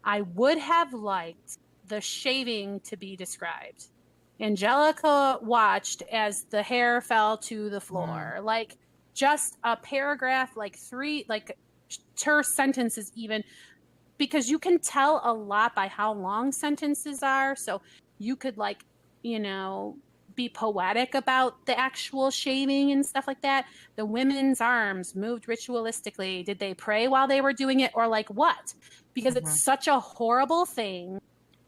I would have liked the shaving to be described. Angelica watched as the hair fell to the floor. Like just a paragraph, like her sentences even, because you can tell a lot by how long sentences are. So you could be poetic about the actual shaving and stuff like that. The women's arms moved ritualistically. Did they pray while they were doing it, or like what? Because it's such a horrible thing,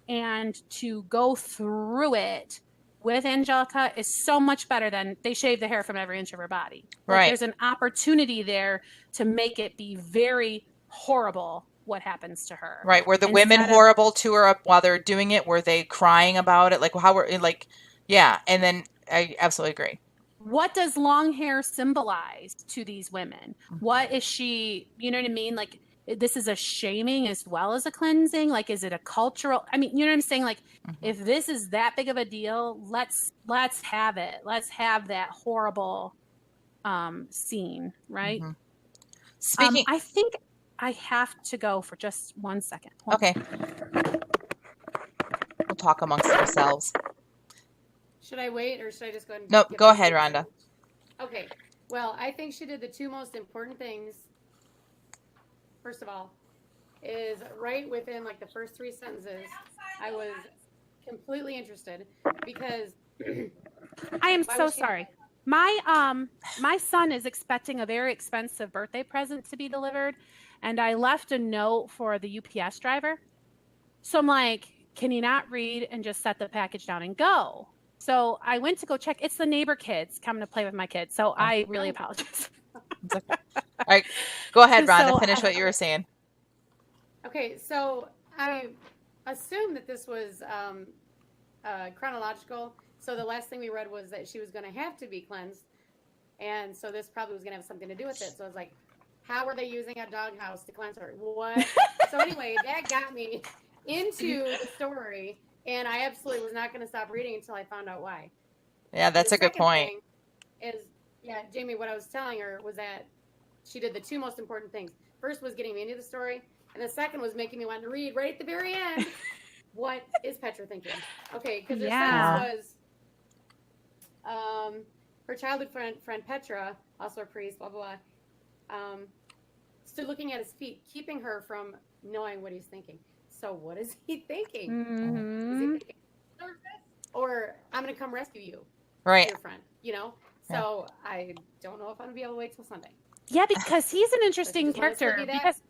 and to go through it with Angelica is so much better than they shave the hair from every inch of her body. Right. Like, there's an opportunity there to make it be very horrible what happens to her. Right. Were the women horrible to her while they're doing it? Were they crying about it? Like how were like, yeah. And then I absolutely agree. What does long hair symbolize to these women? What is she, you know what I mean? Like, this is a shaming as well as a cleansing. Like, is it a cultural, you know what I'm saying? Like, if this is that big of a deal, let's have it. Let's have that horrible scene. Right. Speaking, I think I have to go for just 1 second. Okay. We'll talk amongst ourselves. Should I wait, or should I just go ahead and... No, go ahead, Rhonda. Okay. Well, I think she did the two most important things. First of all, is right within like the first 3 sentences. I was completely interested because I am why so was she? sorry. My son is expecting a very expensive birthday present to be delivered, and I left a note for the UPS driver. So I'm like, can you not read and just set the package down and go? So I went to go check. It's the neighbor kids coming to play with my kids. So I really apologize. All right, go ahead, Rhonda. So, Finish what you were saying. Okay, so I assumed that this was chronological. So the last thing we read was that she was going to have to be cleansed, and so this probably was going to have something to do with it. So I was like, how are they using a doghouse to cleanse her? What? So anyway, that got me into the story, and I absolutely was not going to stop reading until I found out why. Yeah, that's a good point. Is Jamie, what I was telling her was that she did the 2 most important things. First was getting me into the story, and the second was making me want to read right at the very end. What is Petra thinking? Okay, because her sentence was, her childhood friend Petra, also a priest, blah blah blah, stood looking at his feet, keeping her from knowing what he's thinking. So what is he thinking? Mm-hmm. Is he thinking or I'm going to come rescue you, right? Your friend, you know. So I don't know if I'm going to be able to wait till Sunday. Yeah, because he's an interesting character. Because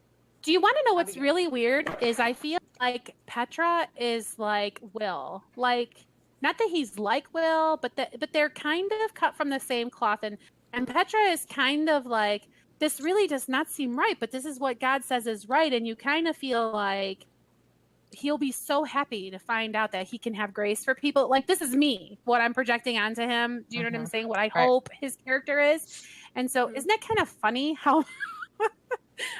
do you want to know what's really weird? Is I feel like Petra is like Will, like not that he's like Will, but they're kind of cut from the same cloth, and Petra is kind of like, this really does not seem right, but this is what God says is right, and you kind of feel like he'll be so happy to find out that he can have grace for people. Like, this is me, what I'm projecting onto him. Do you know what I'm saying? What I hope his character is. And so isn't that kind of funny how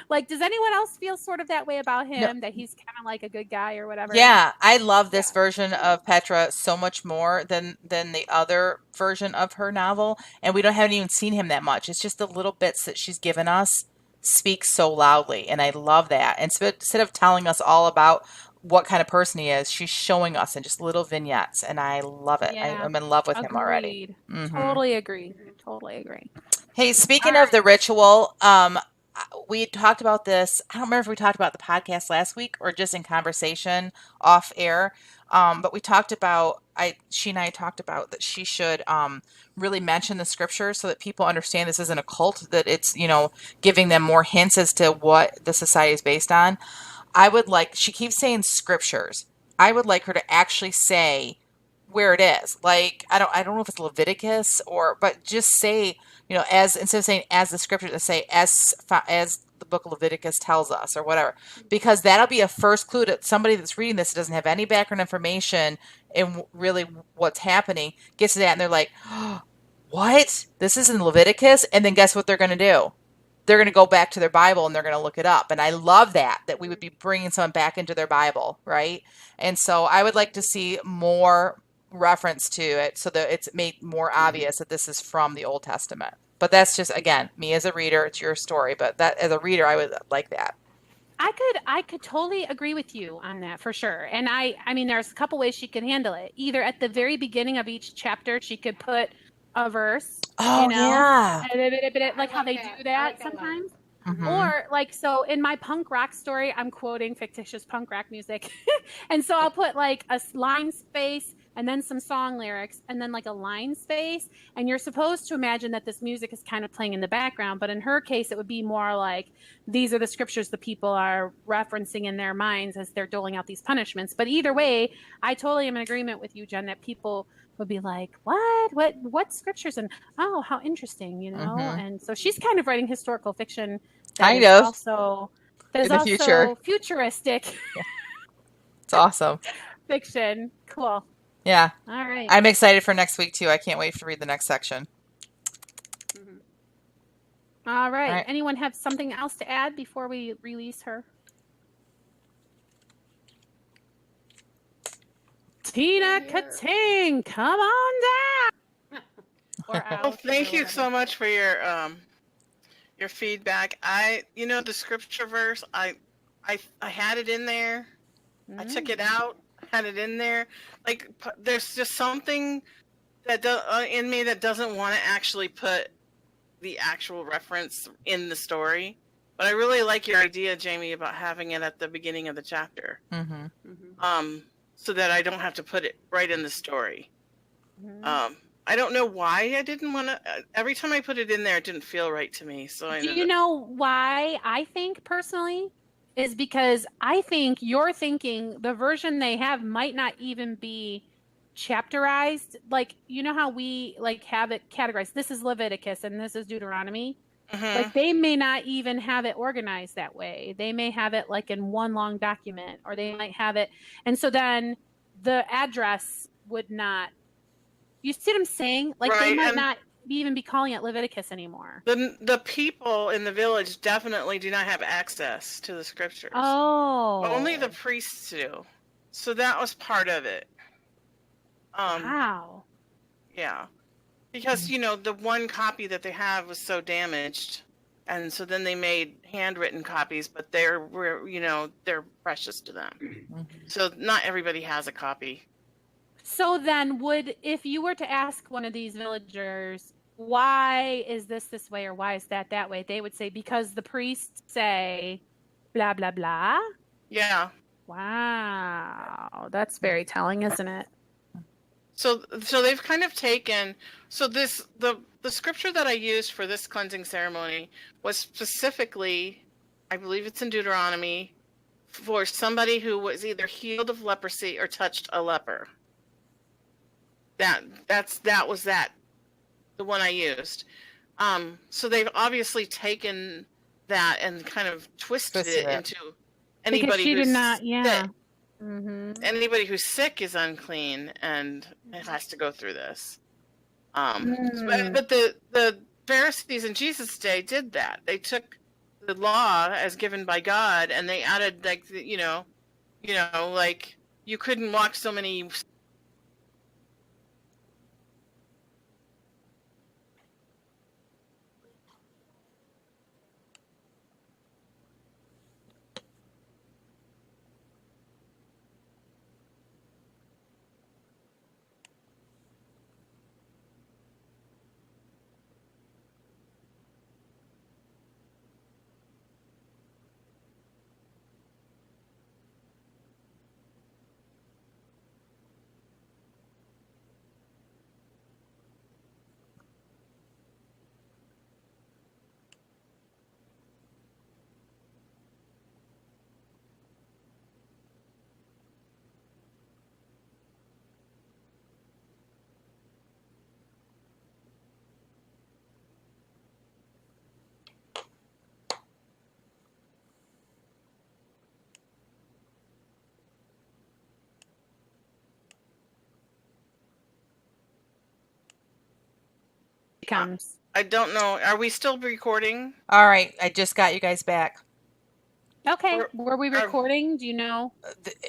like, does anyone else feel sort of that way about him, that he's kind of like a good guy or whatever? Yeah, I love this version of Petra so much more than the other version of her novel, and we haven't even seen him that much. It's just the little bits that she's given us speak so loudly, and I love that. And instead of telling us all about what kind of person he is, she's showing us in just little vignettes, and I love it. Yeah. I'm in love with him already. Totally agree. Totally agree. Hey, speaking of the ritual, we talked about this. I don't remember if we talked about the podcast last week or just in conversation off air. But we talked about, she and I talked about that she should really mention the scriptures so that people understand this isn't a cult, that it's, giving them more hints as to what the society is based on. She keeps saying scriptures. I would like her to actually say where it is. Like, I don't know if it's Leviticus but just say, as instead of saying as the scriptures, to say as the book of Leviticus tells us or whatever, because that'll be a first clue to somebody that's reading this, doesn't have any background information in really what's happening, gets to that and they're like, oh, what? This is in Leviticus? And then guess what they're going to do? They're going to go back to their Bible and they're going to look it up. And I love that we would be bringing someone back into their Bible, right? And so I would like to see more reference to it so that it's made more obvious that this is from the Old Testament. But that's just, again, me as a reader, it's your story. But that as a reader, I would like that. I could totally agree with you on that for sure. And I mean, there's a couple ways she could handle it. Either at the very beginning of each chapter, she could put a verse. Oh, yeah. Like how they do that sometimes. Or like, so in my punk rock story, I'm quoting fictitious punk rock music. And so I'll put like a line space and then some song lyrics and then like a line space. And you're supposed to imagine that this music is kind of playing in the background. But in her case, it would be more like, these are the scriptures the people are referencing in their minds as they're doling out these punishments. But either way, I totally am in agreement with you, Jen, that people would be like, what scriptures? And oh, how interesting, And so she's kind of writing historical fiction. Kind of. Also, in the future. Futuristic. Yeah. It's awesome. Fiction. Cool. Yeah. All right. I'm excited for next week too. I can't wait to read the next section. All right. Anyone have something else to add before we release her? Tina Kating, come on down. Well, thank you so much for your feedback. The scripture verse, I had it in there. I took it out, had it in there. Like, there's just something that in me that doesn't want to actually put the actual reference in the story. But I really like your idea, Jamie, about having it at the beginning of the chapter. So that I don't have to put it right in the story. I don't know why I didn't want to. Every time I put it in there, it didn't feel right to me. So do you know why I think personally? Is because I think you're thinking the version they have might not even be chapterized. Like, you know how we like have it categorized. This is Leviticus and this is Deuteronomy. Like, they may not even have it organized that way. They may have it like in one long document, or they might have it. And so then the address would not, you see what I'm saying? Like, they might not even be calling it Leviticus anymore. The people in the village definitely do not have access to the scriptures. Oh. Only the priests do. So that was part of it. Wow. Yeah. Because, you know, the one copy that they have was so damaged. And so then they made handwritten copies, but they're precious to them. So not everybody has a copy. So then if you were to ask one of these villagers, why is this way or why is that way? They would say, because the priests say blah, blah, blah. Yeah. Wow. That's very telling, isn't it? So they've kind of taken, the scripture that I used for this cleansing ceremony was specifically, I believe it's in Deuteronomy, for somebody who was either healed of leprosy or touched a leper. That was the one I used. So they've obviously taken that and kind of twisted it into anybody who's sick. Anybody who's sick is unclean and it has to go through this. But the Pharisees in Jesus' day did that. They took the law as given by God and they added, like, like you couldn't walk so many. Comes. I don't know. Are we still recording? All right. I just got you guys back. Okay. Were we recording? Do you know?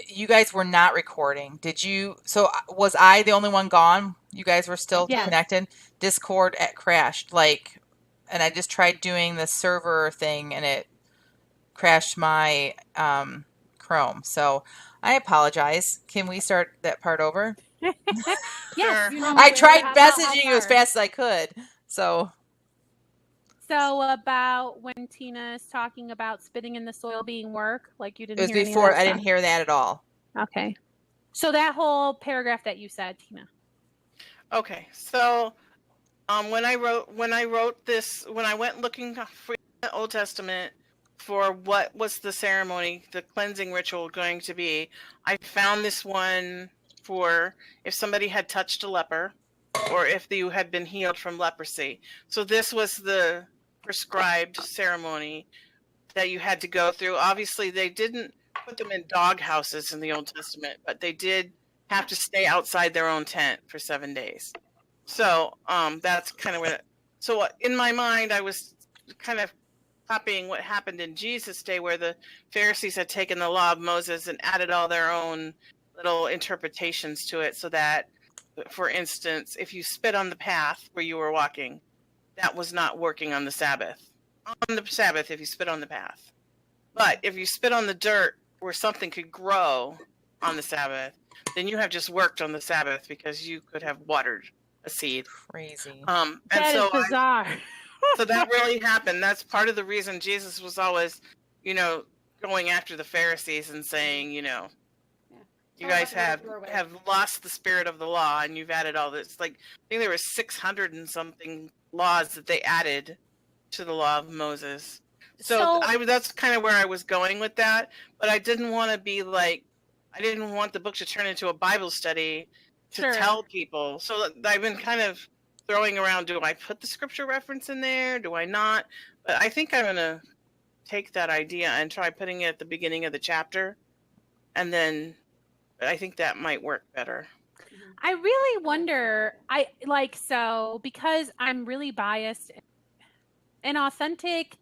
You guys were not recording. Did you? So was I the only one gone? You guys were still connected? Discord crashed. And I just tried doing the server thing and it crashed my Chrome. So I apologize. Can we start that part over? Yes. I tried messaging you as fast as I could. So about when Tina is talking about spitting in the soil being work, like you didn't hear. It was before. I didn't hear that at all. Okay. So that whole paragraph that you said, Tina. Okay. So when I wrote this, when I went looking for the Old Testament for what was the ceremony, the cleansing ritual going to be, I found this one for if somebody had touched a leper or if you had been healed from leprosy. So this was the prescribed ceremony that you had to go through. Obviously, they didn't put them in dog houses in the Old Testament, but they did have to stay outside their own tent for 7 days. So that's kind of what. So in my mind, I was kind of copying what happened in Jesus' day, where the Pharisees had taken the law of Moses and added all their own little interpretations to it, so that, for instance, if you spit on the path where you were walking, that was not working on the Sabbath. On the Sabbath, if you spit on the path. But if you spit on the dirt where something could grow on the Sabbath, then you have just worked on the Sabbath because you could have watered a seed. Crazy. That is bizarre. So that really happened. That's part of the reason Jesus was always, going after the Pharisees and saying, Yeah. you Tell guys about the doorway. have lost the spirit of the law, and you've added all this. Like, I think there were 600 and something laws that they added to the law of Moses. So that's kind of where I was going with that. But I didn't want to be like, I didn't want the book to turn into a Bible study to tell people. So I've been kind of throwing around, do I put the scripture reference in there? Do I not? But I think I'm going to take that idea and try putting it at the beginning of the chapter. And then I think that might work better. I really wonder, because I'm really biased and authentic,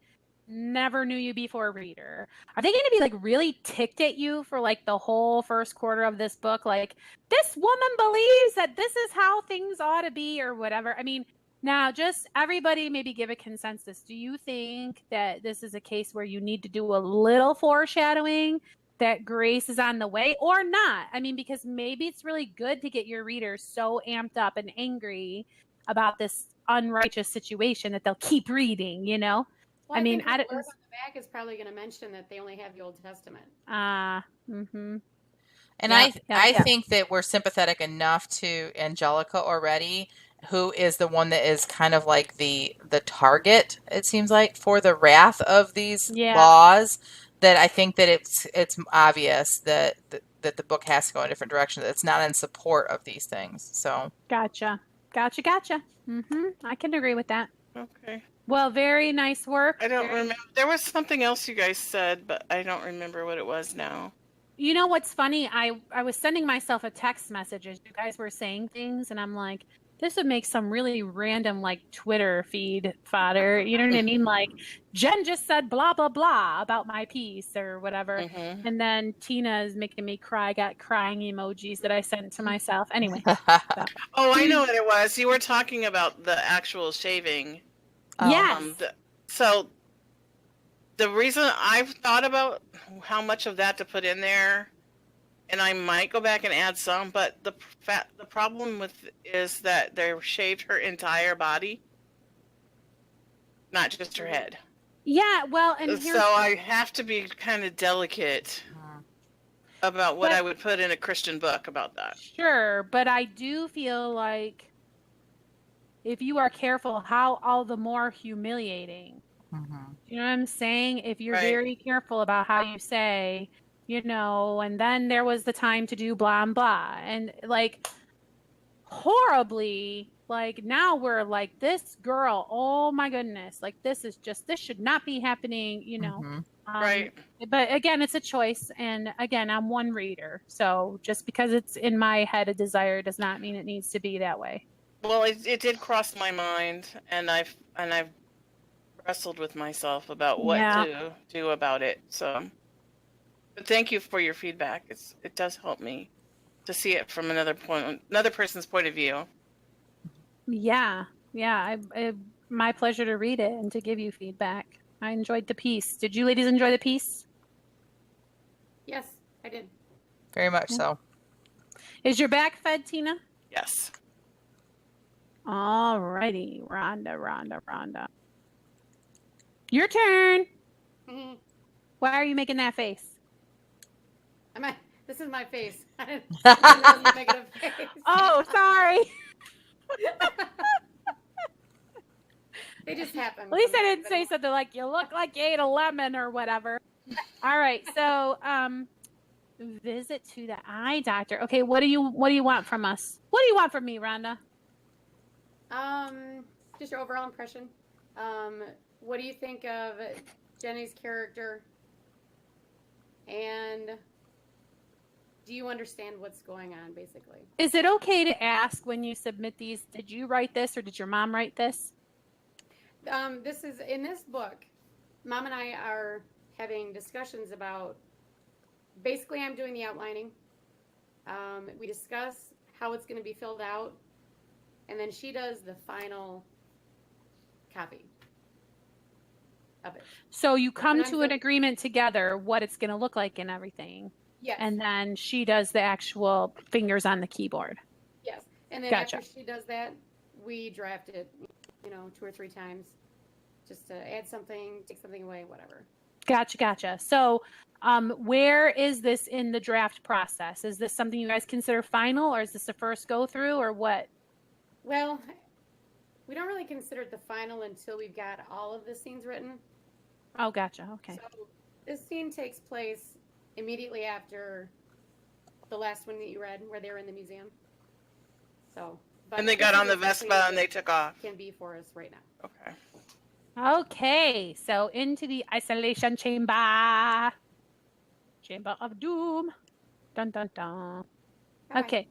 never knew you before reader. Are they going to be like really ticked at you for like the whole first quarter of this book? Like, this woman believes that this is how things ought to be or whatever. I mean, now just everybody maybe give a consensus. Do you think that this is a case where you need to do a little foreshadowing that grace is on the way or not? I mean, because maybe it's really good to get your readers so amped up and angry about this unrighteous situation that they'll keep reading, Well, I mean, think the word on the back is probably going to mention that they only have the Old Testament. And I think that we're sympathetic enough to Angelica already, who is the one that is kind of like the target, it seems like, for the wrath of these laws, that I think that it's obvious that the book has to go in a different direction, that it's not in support of these things. So Gotcha. I can agree with that. Okay. Well, very nice work. I don't remember. There was something else you guys said, but I don't remember what it was now. You know what's funny? I was sending myself a text message as you guys were saying things, and I'm like, this would make some really random like Twitter feed fodder. You know what I mean? Like, Jen just said blah, blah, blah about my piece or whatever. Mm-hmm. And then Tina is making me cry. I got crying emojis that I sent to myself. Anyway. So. Oh, I know what it was. You were talking about the actual shaving. Yes. So the reason I've thought about how much of that to put in there, and I might go back and add some, but the problem with is that they shaved her entire body, not just her head. Yeah, well, and so I have to be kind of delicate about what I would put in a Christian book about that. Sure, but I do feel like if you are careful, how all the more humiliating. Mm-hmm. You know what I'm saying? If you're very careful about how you say, and then there was the time to do blah and blah. And like horribly, like now we're like, this girl, oh my goodness, like this should not be happening, Mm-hmm. But again, it's a choice. And again, I'm one reader. So just because it's in my head a desire does not mean it needs to be that way. Well, it did cross my mind, and I've wrestled with myself about what to do about it. So, but thank you for your feedback. It does help me to see it from another person's point of view. Yeah. My pleasure to read it and to give you feedback. I enjoyed the piece. Did you ladies enjoy the piece? Yes, I did. Very much so. Is your back fed, Tina? Yes. All righty, Rhonda. Your turn. Mm-hmm. Why are you making that face? This is my face. I wasn't making a face. Oh, sorry. They just happen. At least I didn't say something like, you look like you ate a lemon or whatever. All right, so visit to the eye doctor. Okay, what do you want from us? What do you want from me, Rhonda? Just your overall impression. What do you think of Jenny's character? And do you understand what's going on, basically? Is it okay to ask when you submit these, did you write this or did your mom write this? This is, in this book, Mom and I are having discussions about, basically I'm doing the outlining. We discuss how it's going to be filled out. And then she does the final copy of it. So you come to an agreement together what it's going to look like and everything. Yes. And then she does the actual fingers on the keyboard. Yes. And then after she does that, we draft it, 2 or 3 times. just to add something, take something away, whatever. Gotcha. So, where is this in the draft process? Is this something you guys consider final, or is this the first go through, or what? Well, we don't really consider it the final until we've got all of the scenes written. Oh, gotcha. Okay. So this scene takes place immediately after the last one that you read, where they were in the museum. So, and they got on the Vespa and they took off. Can be for us right now. Okay. Okay. So into the isolation chamber of doom. Dun dun dun. Okay.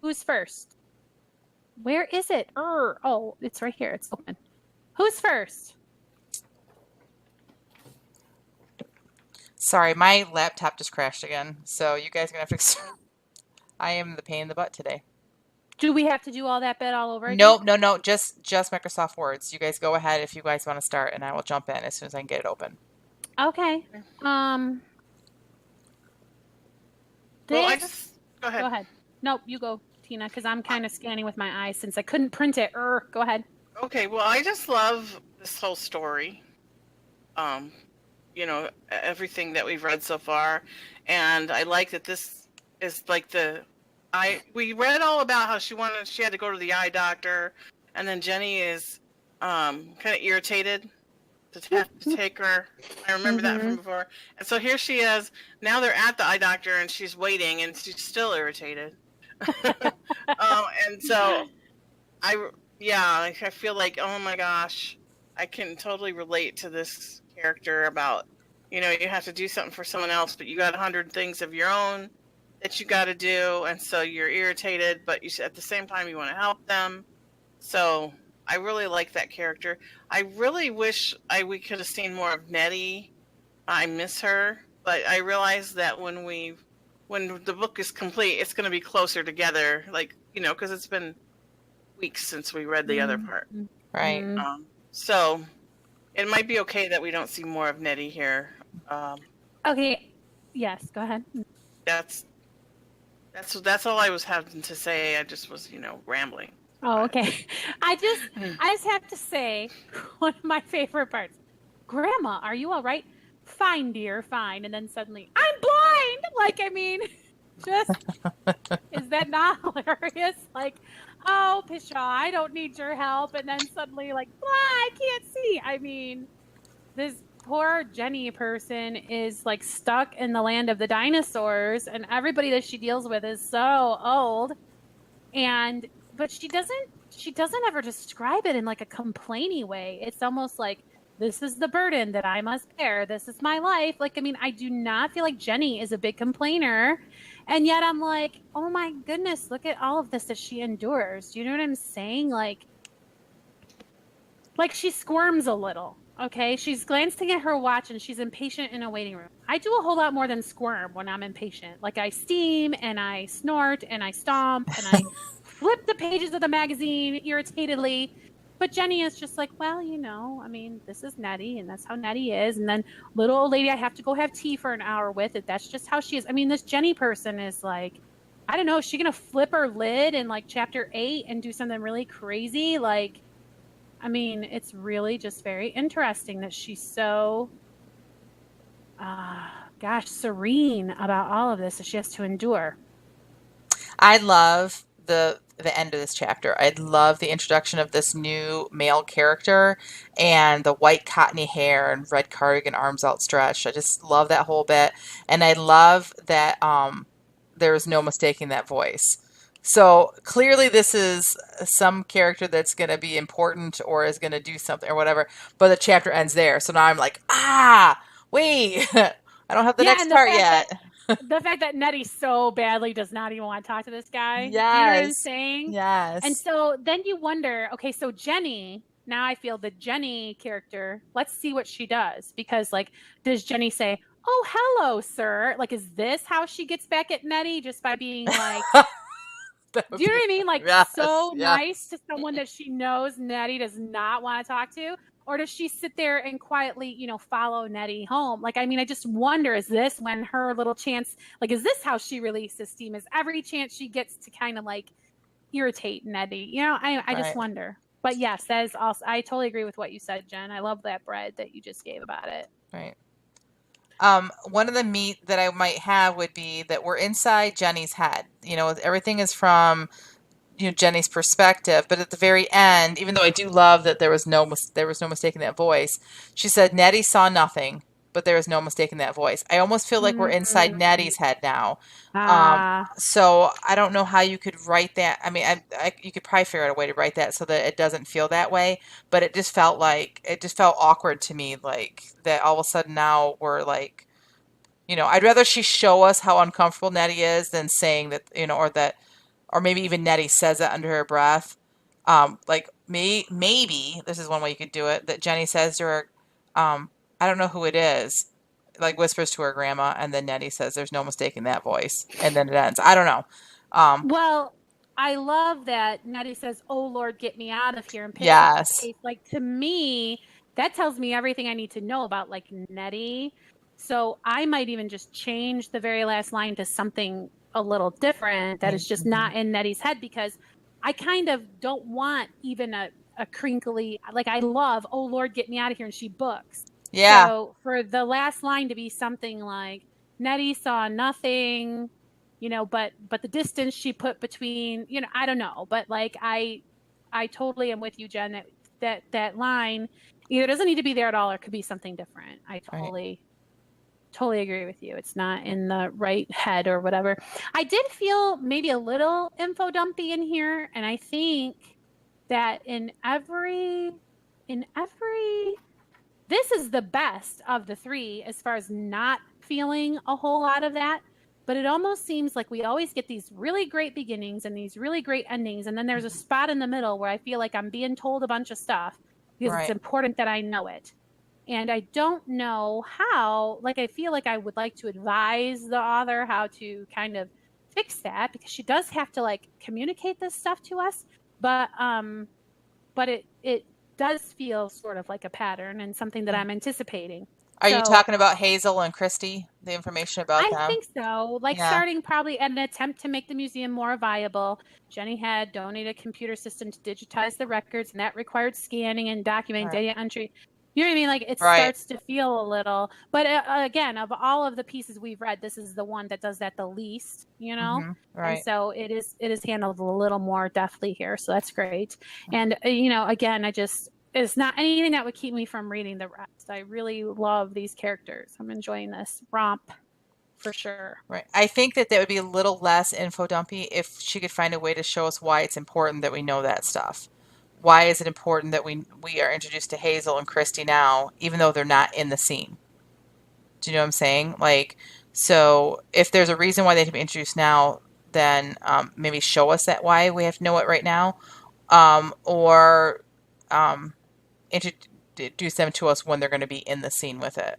Who's first? Where is it? Oh, it's right here. It's open. Who's first? Sorry, my laptop just crashed again. So you guys are going to have to... I am the pain in the butt today. Do we have to do all that bit all over again? No. Just Microsoft Words. You guys go ahead if you guys want to start, and I will jump in as soon as I can get it open. Okay. Well, I just... Go ahead. Go ahead. Nope, you go, Tina, because I'm kind of scanning with my eyes since I couldn't print it. Go ahead. Okay, well, I just love this whole story. Everything that we've read so far, and I like that this is like we read all about how she had to go to the eye doctor, and then Jenny is kind of irritated to have to take her. I remember that from before, and so here she is. Now they're at the eye doctor, and she's waiting, and she's still irritated. And so I feel like, oh my gosh, I can totally relate to this character about, you have to do something for someone else, but you got 100 things of your own that you got to do, and so you're irritated, but at the same time you want to help them. So I really like that character. I really wish we could have seen more of Nettie. I miss her, but I realize that when the book is complete, it's going to be closer together, because it's been weeks since we read the other part. Right. So it might be okay that we don't see more of Nettie here. Okay. Yes, go ahead. That's all I was having to say. I just was, rambling. Oh, okay. I just have to say, one of my favorite parts. Grandma, are you all right? Fine, dear, fine. And then suddenly, I'm blind! Is that not hilarious? Oh, Pshaw, I don't need your help. And then suddenly, I can't see. I mean, this poor Jenny person is stuck in the land of the dinosaurs, and everybody that she deals with is so old. But she doesn't ever describe it in a complainy way. It's almost like, this is the burden that I must bear. This is my life. I do not feel like Jenny is a big complainer. And yet I'm like, oh my goodness, look at all of this that she endures. Do you know what I'm saying? She squirms a little. Okay, she's glancing at her watch and she's impatient in a waiting room. I do a whole lot more than squirm when I'm impatient. I steam and I snort and I stomp and I flip the pages of the magazine irritatedly. But Jenny is just this is Nettie, and that's how Nettie is. And then little old lady I have to go have tea for an hour with it. That's just how she is. This Jenny person is I don't know, is she going to flip her lid in chapter 8 and do something really crazy? It's really just very interesting that she's so, serene about all of this that she has to endure. I love the end of this chapter. I love the introduction of this new male character and the white cottony hair and red cardigan, arms outstretched. I just love that whole bit. And I love that there is no mistaking that voice. So clearly this is some character that's going to be important or is going to do something or whatever, but the chapter ends there. So now I'm like, wait, I don't have the next part yet. The fact that Nettie so badly does not even want to talk to this guy. Yes. Do you know what I'm saying? Yes. And so then you wonder, okay, so Jenny, now I feel the Jenny character, let's see what she does. Because does Jenny say, oh, hello, sir? Is this how she gets back at Nettie? Just by being do you know what I mean? Yes, nice to someone that she knows Nettie does not want to talk to? Or does she sit there and quietly, follow Nettie home? I just wonder, is this when her little chance, is this how she releases steam? Is every chance she gets to kind of irritate Nettie? I just wonder. But yes, that is also, I totally agree with what you said, Jen. I love that bread that you just gave about it. Right. One of the meat that I might have would be that we're inside Jenny's head. Everything is from Jenny's perspective, but at the very end, even though I do love that there was no mistaking that voice, she said Nettie saw nothing, but there was no mistaking that voice. I almost feel like we're inside Nettie's head now. So I don't know how you could write that. I mean, you could probably figure out a way to write that so that it doesn't feel that way, but it just felt awkward to me, like that all of a sudden now we're like, I'd rather she show us how uncomfortable Nettie is than saying that, or maybe even Nettie says it under her breath. Like maybe this is one way you could do it, that Jenny says to her, I don't know who it is, like whispers to her grandma, and then Nettie says, there's no mistaking that voice. And then it ends. I don't know. Well, I love that Nettie says, "Oh Lord, get me out of here," and picks up the pace. Like, to me, that tells me everything I need to know about like Nettie. So I might even just change the very last line to something a little different that is just not in Nettie's head, because I kind of don't want even a crinkly, like I love, "Oh Lord, get me out of here," and she books. Yeah. So for the last line to be something like, Nettie saw nothing, but the distance she put between, I don't know, but like I totally am with you, Jen, that line either doesn't need to be there at all or it could be something different. I totally agree with you. It's not in the right head or whatever. I did feel maybe a little info dumpy in here, and I think that in every this is the best of the three as far as not feeling a whole lot of that. But it almost seems like we always get these really great beginnings and these really great endings. And then there's a spot in the middle where I feel like I'm being told a bunch of stuff because it's important that I know it. And I don't know how, like, I feel like I would like to advise the author how to kind of fix that, because she does have to like communicate this stuff to us. But it does feel sort of like a pattern and something that I'm anticipating. Are you talking about Hazel and Christy, the information about them? I think so. Like, starting probably at an attempt to make the museum more viable. Jenny had donated a computer system to digitize the records, and that required scanning and documenting data entry. You know what I mean? Like, it starts to feel a little. But again, of all of the pieces we've read, this is the one that does that the least, And so it is handled a little more deftly here. So that's great. And, again, it's not anything that would keep me from reading the rest. I really love these characters. I'm enjoying this romp for sure. Right. I think that would be a little less info dumpy if she could find a way to show us why it's important that we know that stuff. Why is it important that we are introduced to Hazel and Christy now, even though they're not in the scene? Do you know what I'm saying? Like, so if there's a reason why they have to be introduced now, then maybe show us that why we have to know it right now, or introduce them to us when they're going to be in the scene with it.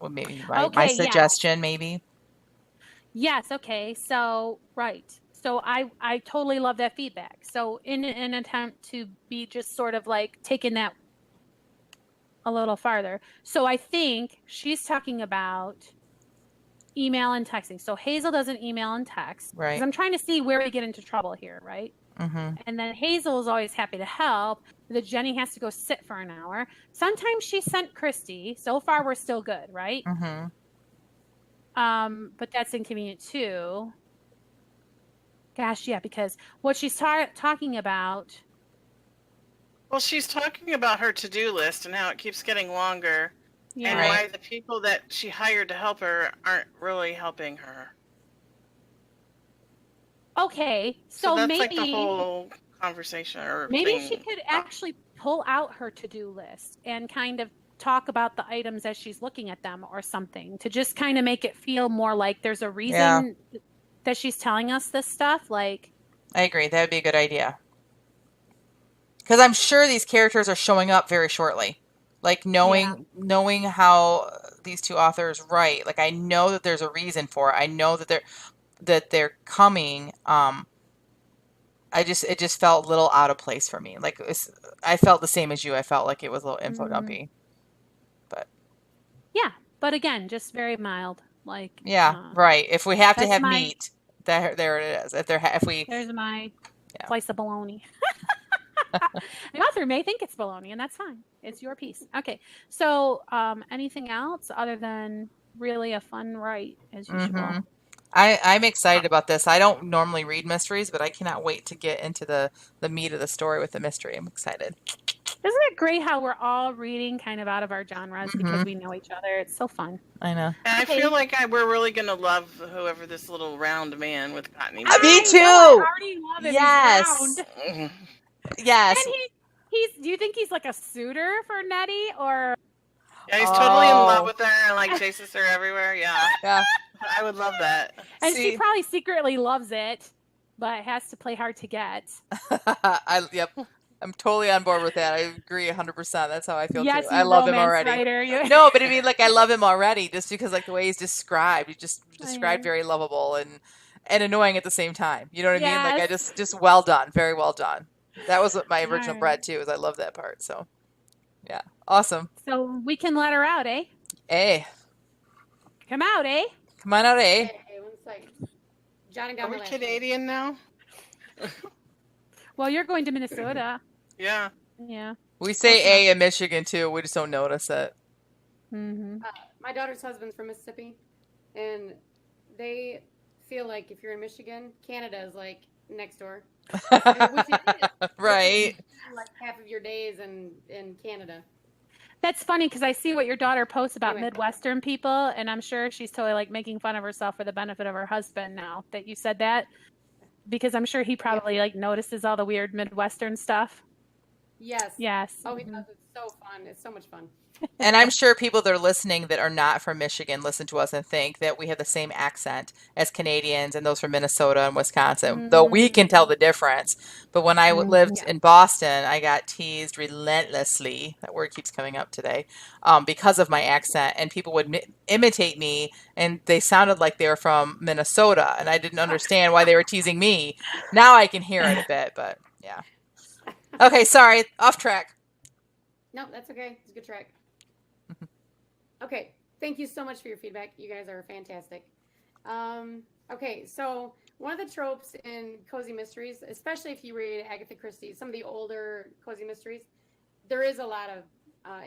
Well, maybe my suggestion, maybe. Yes. Okay. So, right. So I totally love that feedback. So in an attempt to be just sort of like taking that a little farther. So I think she's talking about email and texting. So Hazel doesn't email and text. Right. Because I'm trying to see where we get into trouble here, right? Mm-hmm. And then Hazel is always happy to help. That Jenny has to go sit for an hour. Sometimes she sent Christy. So far, we're still good, right? Mm-hmm. But that's inconvenient too. Gosh, yeah, because what she's talking about. Well, she's talking about her to-do list and how it keeps getting longer, and why the people that she hired to help her aren't really helping her. Okay, so that's maybe like the whole conversation, or maybe thing. She could actually pull out her to-do list and kind of talk about the items as she's looking at them, or something, to just kind of make it feel more like there's a reason that she's telling us this stuff. Like, I agree, that would be a good idea, because I'm sure these characters are showing up very shortly. Like, knowing how these two authors write, like, I know that there's a reason for it. I know that they're coming. It just felt a little out of place for me. Like, I felt the same as you. I felt like it was a little info dumpy. But but again, just very mild. Like, right. If we have to have meat, there it is. If we there's my slice of bologna. The author may think it's baloney, and that's fine. It's your piece. Okay. So, anything else other than really a fun write as usual? I'm excited about this. I don't normally read mysteries, but I cannot wait to get into the meat of the story with the mystery. I'm excited. Isn't it great how we're all reading kind of out of our genres because we know each other? It's so fun. I know. And I feel like we're really going to love whoever this little round man with cottony. Me too. I already love him. Yes. He's round. Yes. And he's. Do you think he's like a suitor for Nettie, or? Yeah, he's totally in love with her and like chases her everywhere. Yeah. Yeah. I would love that. And she probably secretly loves it, but has to play hard to get. Yep. I'm totally on board with that. I agree 100%. That's how I feel too. You I love him already. No, but I mean, like, I love him already just because, like, the way he's described. He's just described very lovable and annoying at the same time. You know what I mean? Like, I just well done. Very well done. That was what my original bread too, is I love that part. So, yeah. Awesome. So we can let her out, eh? Eh. Come out, eh? Come on out, eh? Hey, one second. Johnny got Are my we last Canadian now? Well, you're going to Minnesota. Yeah. Yeah. We say A in Michigan too. We just don't notice it. My daughter's husband's from Mississippi, and they feel like if you're in Michigan, Canada is like next door. Which it is. Right. Like half of your days in Canada. That's funny because I see what your daughter posts about Midwestern people, and I'm sure she's totally like making fun of herself for the benefit of her husband now that you said that, because I'm sure he probably like notices all the weird Midwestern stuff. Yes. Yes. Oh, he does. It's so fun. It's so much fun. And I'm sure people that are listening that are not from Michigan listen to us and think that we have the same accent as Canadians and those from Minnesota and Wisconsin, though we can tell the difference. But when I lived in Boston, I got teased relentlessly. That word keeps coming up today, because of my accent. And people would imitate me, and they sounded like they were from Minnesota. And I didn't understand why they were teasing me. Now I can hear it a bit, but yeah. Okay, sorry. Off track. No, that's okay. It's a good track. Okay, thank you so much for your feedback. You guys are fantastic. Okay, so one of the tropes in cozy mysteries, especially if you read Agatha Christie, some of the older cozy mysteries, there is a lot of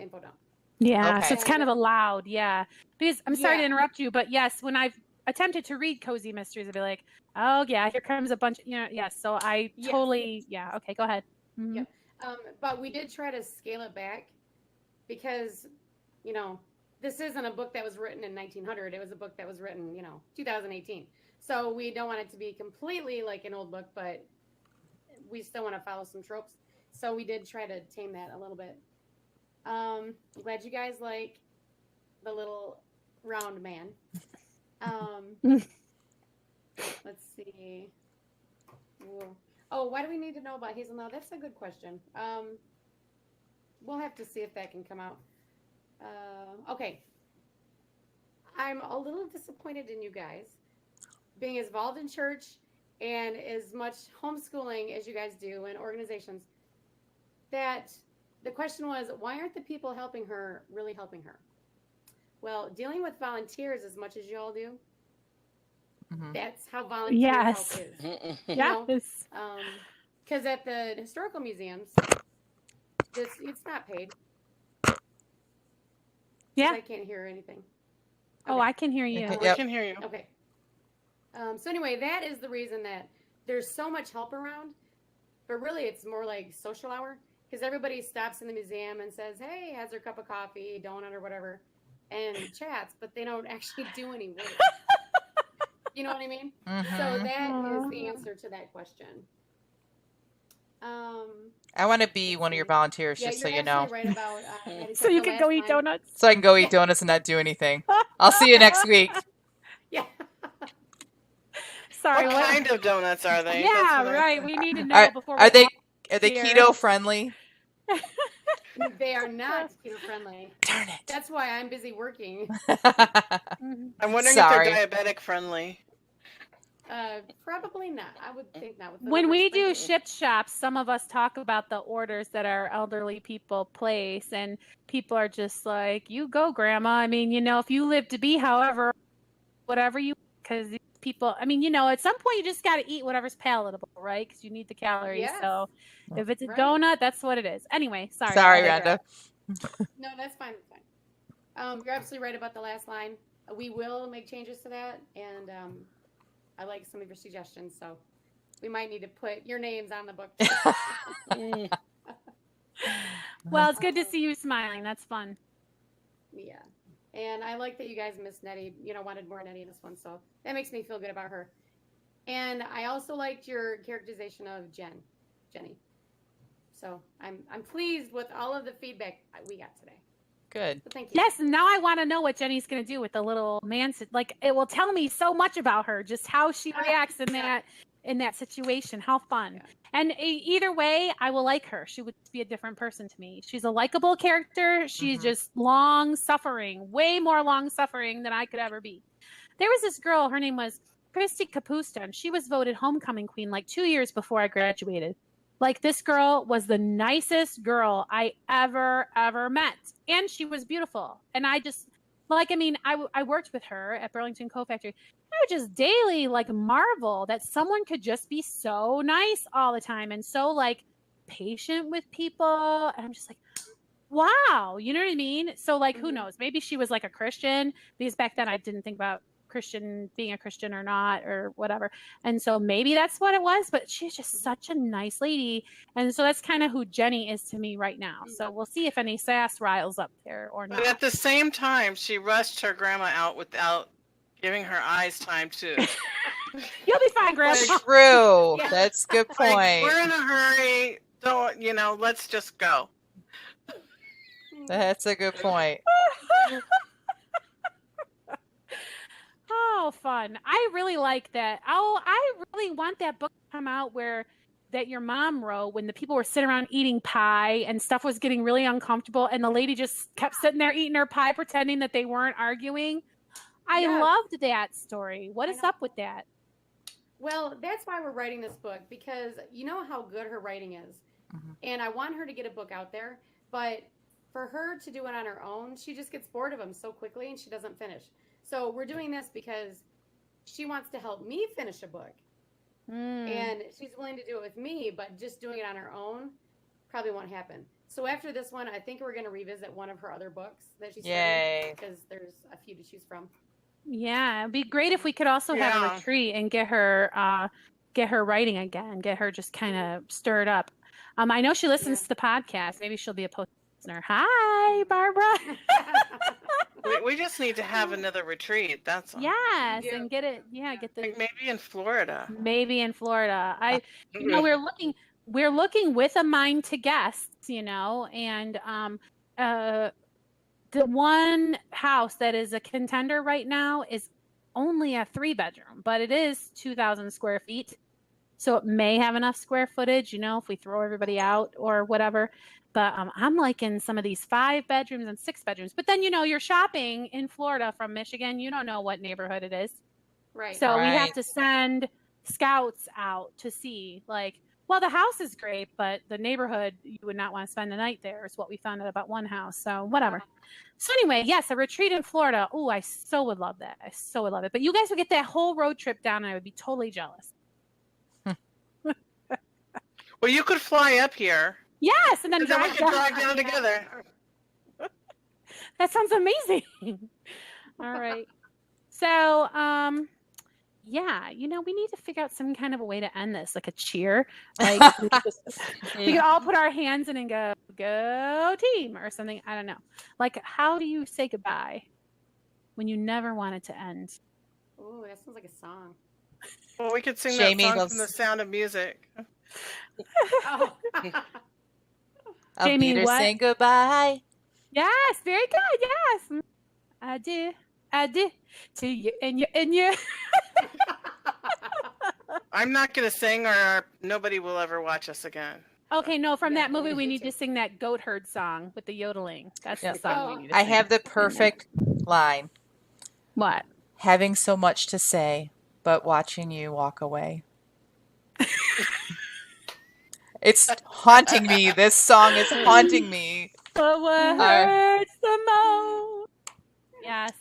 info dump. Yeah, so it's kind of allowed, yeah. Because I'm sorry to interrupt you, but yes, when I've attempted to read cozy mysteries, I'd be like, oh yeah, here comes a bunch, yes. So I totally, okay, go ahead. Mm-hmm. Yep. But we did try to scale it back because, this isn't a book that was written in 1900. It was a book that was written, 2018. So we don't want it to be completely like an old book, but we still want to follow some tropes. So we did try to tame that a little bit. I'm glad you guys like the little round man. Let's see. Whoa. Oh, why do we need to know about Hazelnut? That's a good question. We'll have to see if that can come out. Okay. I'm a little disappointed in you guys being as involved in church and as much homeschooling as you guys do and organizations, that the question was, why aren't the people helping her really helping her? Well, dealing with volunteers as much as you all do, that's how volunteer help is. Yes. Because at the historical museums, it's not paid. Yeah. I can't hear anything. Okay. Oh, I can hear you. I can hear you. Okay. So anyway, that is the reason that there's so much help around, but really it's more like social hour, because everybody stops in the museum and says, hey, has their cup of coffee, donut, or whatever, and chats, but they don't actually do any work. You know what I mean? So that is the answer to that question. I want to be one of your volunteers, just so you know. Right about, so you can go eat donuts? So I can go eat donuts and not do anything. I'll see you next week. Yeah. Sorry. What kind of donuts are they? Yeah, right. We need to know before we Are they keto friendly? They are not keto friendly. Darn it. That's why I'm busy working. I'm wondering if they're diabetic friendly. Probably not. I would think not. When we do shipped shops, some of us talk about the orders that our elderly people place, and people are just like, you go, Grandma. I mean, if you live to be whatever you because people, I mean, you know, at some point you just got to eat whatever's palatable, right? Because you need the calories. Yes. So if it's a Right. donut, that's what it is. Anyway, sorry. Sorry, Rhonda. No, that's fine. That's fine. You're absolutely right about the last line. We will make changes to that, and I like some of your suggestions. So we might need to put your names on the book. Well, it's good to see you smiling. That's fun. Yeah. And I like that you guys missed Nettie, you know, wanted more Nettie in this one. So that makes me feel good about her. And I also liked your characterization of Jenny. So I'm pleased with all of the feedback we got today. Good. So thank you. Yes, and now I want to know what Jenny's going to do with the little man. Like, it will tell me so much about her, just how she reacts in that situation. How fun. Yeah. And either way, I will like her. She would be a different person to me. She's a likable character. She's just long suffering, way more long suffering than I could ever be. There was this girl, her name was Christy Capusta, and she was voted homecoming queen like 2 years before I graduated. Like, this girl was the nicest girl I ever met. And she was beautiful. And I just, like, I mean, I worked with her at Burlington Coat Factory. I would just daily, like, marvel that someone could just be so nice all the time and so, like, patient with people. And I'm just like, wow. You know what I mean? So, like, who knows? Maybe she was, like, a Christian. Because back then I didn't think about being a Christian or not or whatever, and so maybe that's what it was, but she's just such a nice lady, and so that's kind of who Jenny is to me right now. So we'll see if any sass riles up there or not. But at the same time, she rushed her grandma out without giving her eyes time to you'll be fine, Grandma. True. Yeah. That's a good point. Like, we're in a hurry, don't, you know, let's just go. That's a good point. Oh, fun. I really like that. Oh, I really want that book to come out that your mom wrote when the people were sitting around eating pie and stuff was getting really uncomfortable and the lady just kept sitting there eating her pie pretending that they weren't arguing. I loved that story. What is up with that? Well, that's why we're writing this book, because you know how good her writing is. And I want her to get a book out there, but for her to do it on her own, she just gets bored of them so quickly and she doesn't finish. So we're doing this because she wants to help me finish a book. And she's willing to do it with me, but just doing it on her own probably won't happen. So after this one, I think we're going to revisit one of her other books that she's written, because there's a few to choose from. Yeah, it'd be great if we could also have a retreat and get her writing again, get her just kind of stirred up. I know she listens to the podcast. Maybe she'll be a post listener. Hi, Barbara. We just need to have another retreat. That's all. Yes, and get it. Yeah, get the like maybe in Florida. Maybe in Florida. You know, we're looking with a mind to guests. You know, and the one house that is a contender right now is only a 3-bedroom, but it is 2,000 square feet, so it may have enough square footage. You know, if we throw everybody out or whatever. But I'm liking some of these 5 bedrooms and 6 bedrooms. But then, you know, you're shopping in Florida from Michigan. You don't know what neighborhood it is. Right. So we have to send scouts out to see, like, well, the house is great, but the neighborhood, you would not want to spend the night there is what we found out about one house. So whatever. So anyway, yes, a retreat in Florida. Oh, I so would love that. I so would love it. But you guys would get that whole road trip down and I would be totally jealous. Well, you could fly up here. Yes, and then we could drive down together. That sounds amazing. All right. So, yeah, you know, we need to figure out some kind of a way to end this, like a cheer. Like we could all put our hands in and go team or something. I don't know. Like, how do you say goodbye when you never want it to end? Oh, that sounds like a song. Well, we could sing that song from The Sound of Music. Jamie, what? Saying goodbye. Yes, very good. Yes, I do to you and you. I'm not gonna sing, or nobody will ever watch us again. Okay, no, from that movie, we need to sing that goat herd song with the yodeling. That's the song we need to sing. I have the perfect line. What? Having so much to say, but watching you walk away. It's haunting me. This song is haunting me. But what hurts the most? Yes.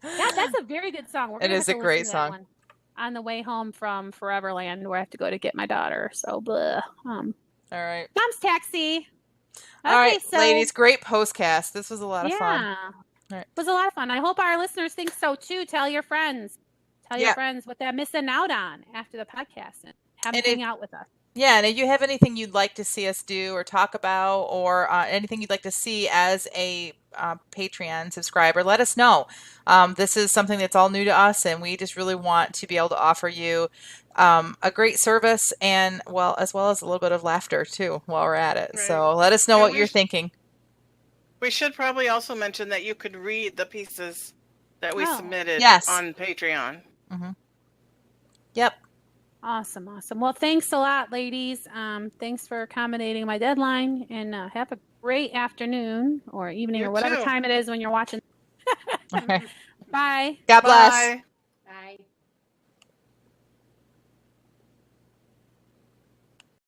That's a very good song. We're It gonna is have a to great listen to that song. one on the way home from Foreverland, where I have to go to get my daughter. So, blah. All right. Mom's taxi. All right, so ladies, great postcast. This was a lot of fun. yeah, Right. it was a lot of fun. I hope our listeners think so too. Tell your friends. Tell your friends what they're missing out on after the podcast, and have them hang out with us. Yeah, and if you have anything you'd like to see us do or talk about, or anything you'd like to see as a Patreon subscriber, let us know. This is something that's all new to us, and we just really want to be able to offer you a great service, and as well as a little bit of laughter too while we're at it. Right. So let us know what you're thinking. We should probably also mention that you could read the pieces that we submitted on Patreon. Mm-hmm. Yep. Awesome. Well, thanks a lot, ladies. Thanks for accommodating my deadline, and have a great afternoon or evening or whatever time it is when you're watching. Okay. Bye. God bless. Bye.